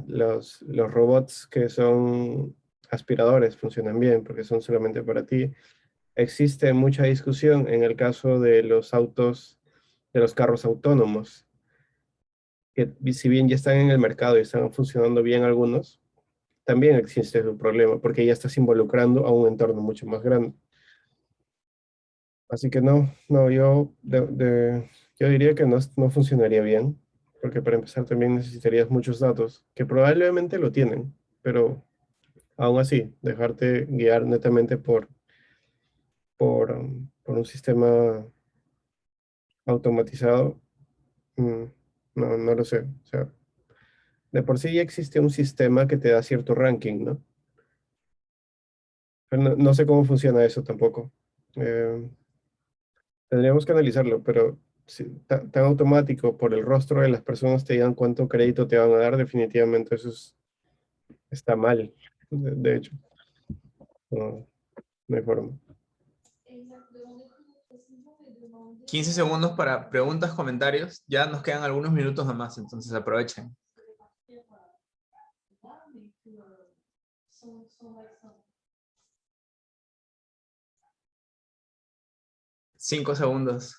Los robots que son aspiradores funcionan bien porque son solamente para ti. Existe mucha discusión en el caso de los autos, de los carros autónomos, que si bien ya están en el mercado y están funcionando bien algunos, también existe un problema porque ya estás involucrando a un entorno mucho más grande. Así que yo diría que no funcionaría bien, porque para empezar también necesitarías muchos datos, que probablemente lo tienen, pero Aún así, dejarte guiar netamente por un sistema automatizado, mm, no lo sé. O sea, de por sí ya existe un sistema que te da cierto ranking, ¿no? Pero no sé cómo funciona eso tampoco. Eh, Tendríamos que analizarlo, pero si tan automático por el rostro de las personas te digan cuánto crédito te van a dar, definitivamente está mal, de hecho. No, no hay forma. 15 segundos para preguntas, comentarios. Ya nos quedan algunos minutos nomás, entonces aprovechen. 5 segundos.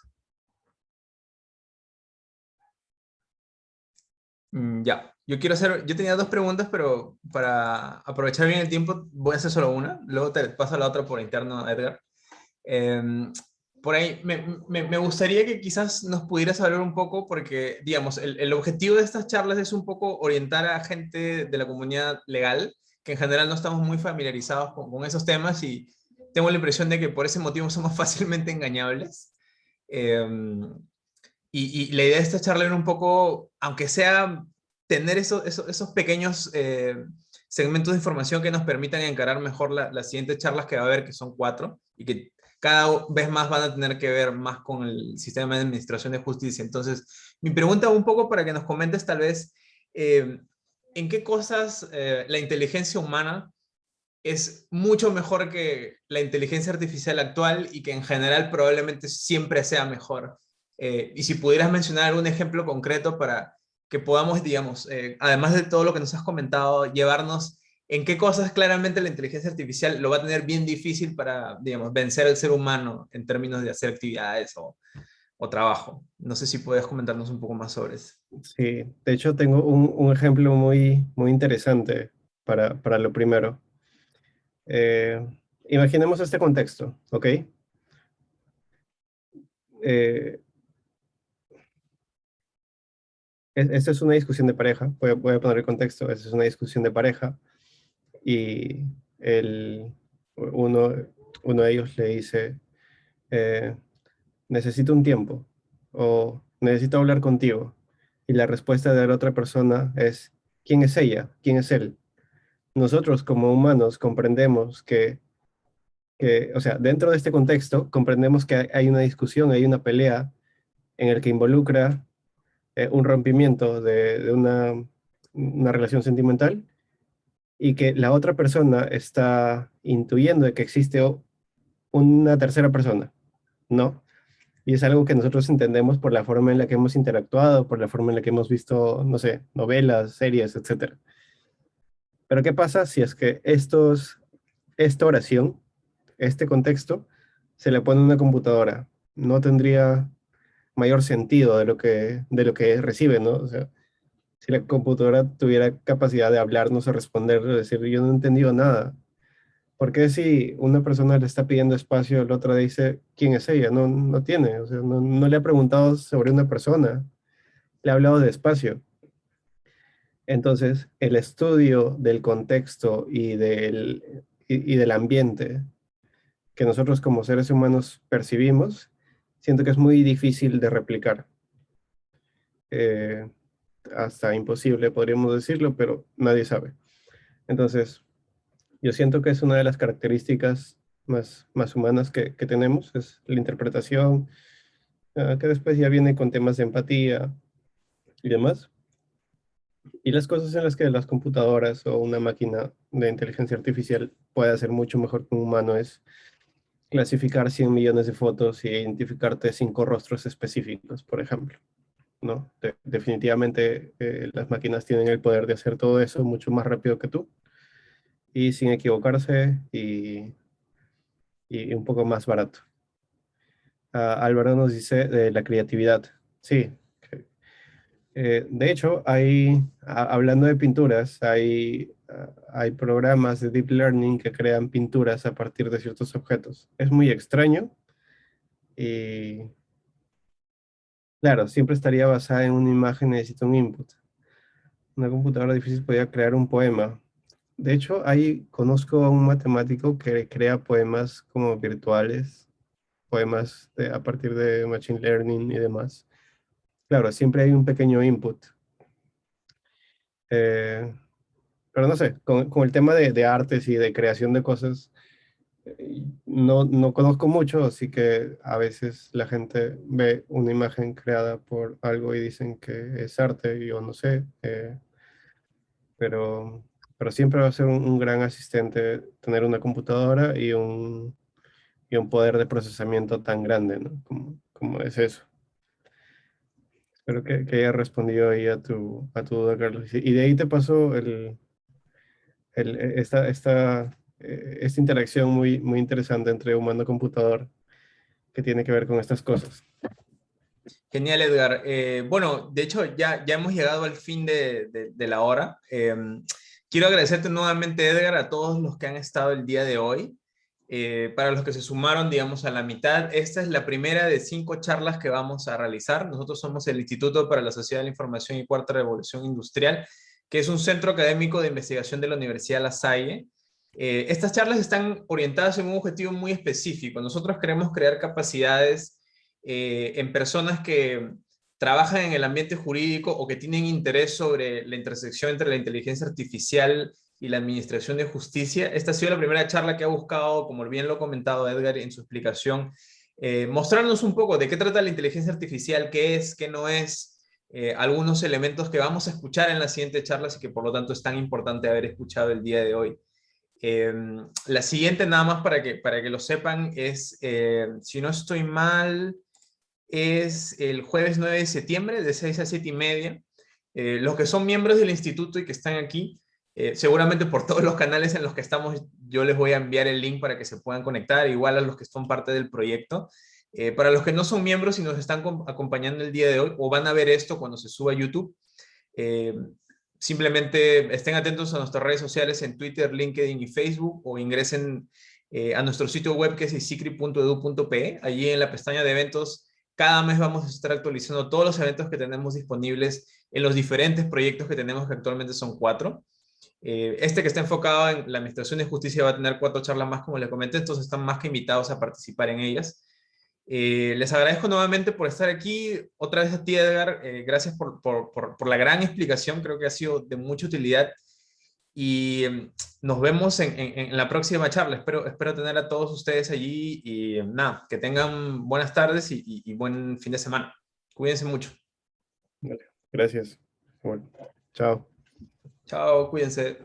Ya, yo tenía dos preguntas, pero para aprovechar bien el tiempo voy a hacer solo una, luego te paso la otra por interno, Edgar. Em, por ahí me gustaría que quizás nos pudieras hablar un poco, porque, digamos, el objetivo de estas charlas es un poco orientar a gente de la comunidad legal, que en general no estamos muy familiarizados con esos temas y tengo la impresión de que por ese motivo somos fácilmente engañables. Em, y la idea de esta charla era un poco, aunque sea tener esos pequeños segmentos de información que nos permitan encarar mejor las siguientes charlas que va a haber, que son 4, y que cada vez más van a tener que ver más con el sistema de administración de justicia. Entonces, mi pregunta un poco para que nos comentes tal vez, ¿en qué cosas la inteligencia humana es mucho mejor que la inteligencia artificial actual y que en general probablemente siempre sea mejor? Y si pudieras mencionar algún ejemplo concreto para que podamos, digamos, además de todo lo que nos has comentado, llevarnos en qué cosas claramente la inteligencia artificial lo va a tener bien difícil para, digamos, vencer al ser humano en términos de hacer actividades o trabajo. No sé si puedes comentarnos un poco más sobre eso. Sí, de hecho tengo un ejemplo muy interesante para lo primero. Eh, Imaginemos este contexto, ¿ok? Eh, Esta es una discusión de pareja, voy a poner el contexto, esta es una discusión de pareja y el, uno, uno de ellos le dice, eh, necesito un tiempo o necesito hablar contigo. Y la respuesta de la otra persona es, ¿quién es ella? ¿Quién es él? Nosotros como humanos comprendemos o sea, dentro de este contexto, comprendemos que hay una discusión, hay una pelea en el que involucra un rompimiento de una relación sentimental y que la otra persona está intuyendo de que existe una tercera persona, ¿no? Y es algo que nosotros entendemos por la forma en la que hemos interactuado, por la forma en la que hemos visto, no sé, novelas, series, etcétera. Pero ¿qué pasa si es que esta oración, este contexto, se le pone a una computadora? No tendría mayor sentido de lo que recibe, ¿no? O sea, si la computadora tuviera capacidad de hablarnos o responder, decir, yo no he entendido nada. ¿Por qué si una persona le está pidiendo espacio, la otra dice, ¿quién es ella? No tiene, o sea, no le ha preguntado sobre una persona, le ha hablado de espacio. Entonces, el estudio del contexto y del ambiente que nosotros como seres humanos percibimos, siento que es muy difícil de replicar. Eh, Hasta imposible, podríamos decirlo, pero nadie sabe. Entonces, yo siento que es una de las características más humanas que tenemos, es la interpretación, que después ya viene con temas de empatía y demás. Y las cosas en las que las computadoras o una máquina de inteligencia artificial puede hacer mucho mejor que un humano es clasificar 100 millones de fotos y identificarte 5 rostros específicos, por ejemplo, ¿no? Definitivamente las máquinas tienen el poder de hacer todo eso mucho más rápido que tú y sin equivocarse y un poco más barato. Álvaro nos dice de la creatividad. Sí, de hecho, hablando de pinturas, hay programas de deep learning que crean pinturas a partir de ciertos objetos. Es muy extraño y, claro, siempre estaría basada en una imagen, necesita un input. Una computadora difícil podría crear un poema. de hecho, ahí conozco a un matemático que crea poemas como virtuales, poemas a partir de Machine Learning y demás. Claro, siempre hay un pequeño input. Eh, pero no sé, con el tema de artes y de creación de cosas, no conozco mucho, así que a veces la gente ve una imagen creada por algo y dicen que es arte, y yo no sé, pero, pero siempre va a ser un gran asistente tener una computadora y un poder de procesamiento tan grande, ¿no? Como es eso. Espero que haya respondido ahí a tu duda, Carlos. Y de ahí te pasó esta interacción muy interesante entre humano-computador que tiene que ver con estas cosas. Genial, Edgar. Bueno, de hecho, ya hemos llegado al fin de la hora. Quiero agradecerte nuevamente, Edgar, a todos los que han estado el día de hoy. Para los que se sumaron, digamos, a la mitad, esta es la primera de 5 charlas que vamos a realizar. Nosotros somos el Instituto para la Sociedad de la Información y Cuarta Revolución Industrial, que es un centro académico de investigación de la Universidad La Salle. Estas charlas están orientadas en un objetivo muy específico. Nosotros queremos crear capacidades en personas que trabajan en el ambiente jurídico o que tienen interés sobre la intersección entre la inteligencia artificial y la administración de justicia. Esta ha sido la primera charla que ha buscado, como bien lo ha comentado Edgar en su explicación, mostrarnos un poco de qué trata la inteligencia artificial, qué es, qué no es, algunos elementos que vamos a escuchar en las siguientes charlas y que por lo tanto es tan importante haber escuchado el día de hoy. La siguiente, nada más para que lo sepan, es, si no estoy mal, es el jueves 9 de septiembre de 6 a 7 y media. Los que son miembros del instituto y que están aquí, seguramente por todos los canales en los que estamos, yo les voy a enviar el link para que se puedan conectar, igual a los que son parte del proyecto. Para los que no son miembros y nos están acompañando el día de hoy o van a ver esto cuando se suba a YouTube, eh, simplemente estén atentos a nuestras redes sociales en Twitter, LinkedIn y Facebook o ingresen a nuestro sitio web que es isicri.edu.pe. Allí en la pestaña de eventos cada mes vamos a estar actualizando todos los eventos que tenemos disponibles en los diferentes proyectos que tenemos, que actualmente son 4. Este que está enfocado en la administración de justicia va a tener 4 charlas más, como les comenté, entonces están más que invitados a participar en ellas. Les agradezco nuevamente por estar aquí. Otra vez a ti, Edgar. Gracias por la gran explicación. Creo que ha sido de mucha utilidad. Y nos vemos en la próxima charla. Espero tener a todos ustedes allí. Y nada, que tengan buenas tardes y buen fin de semana. Cuídense mucho. Vale, gracias. Bueno, chao. Chao, cuídense.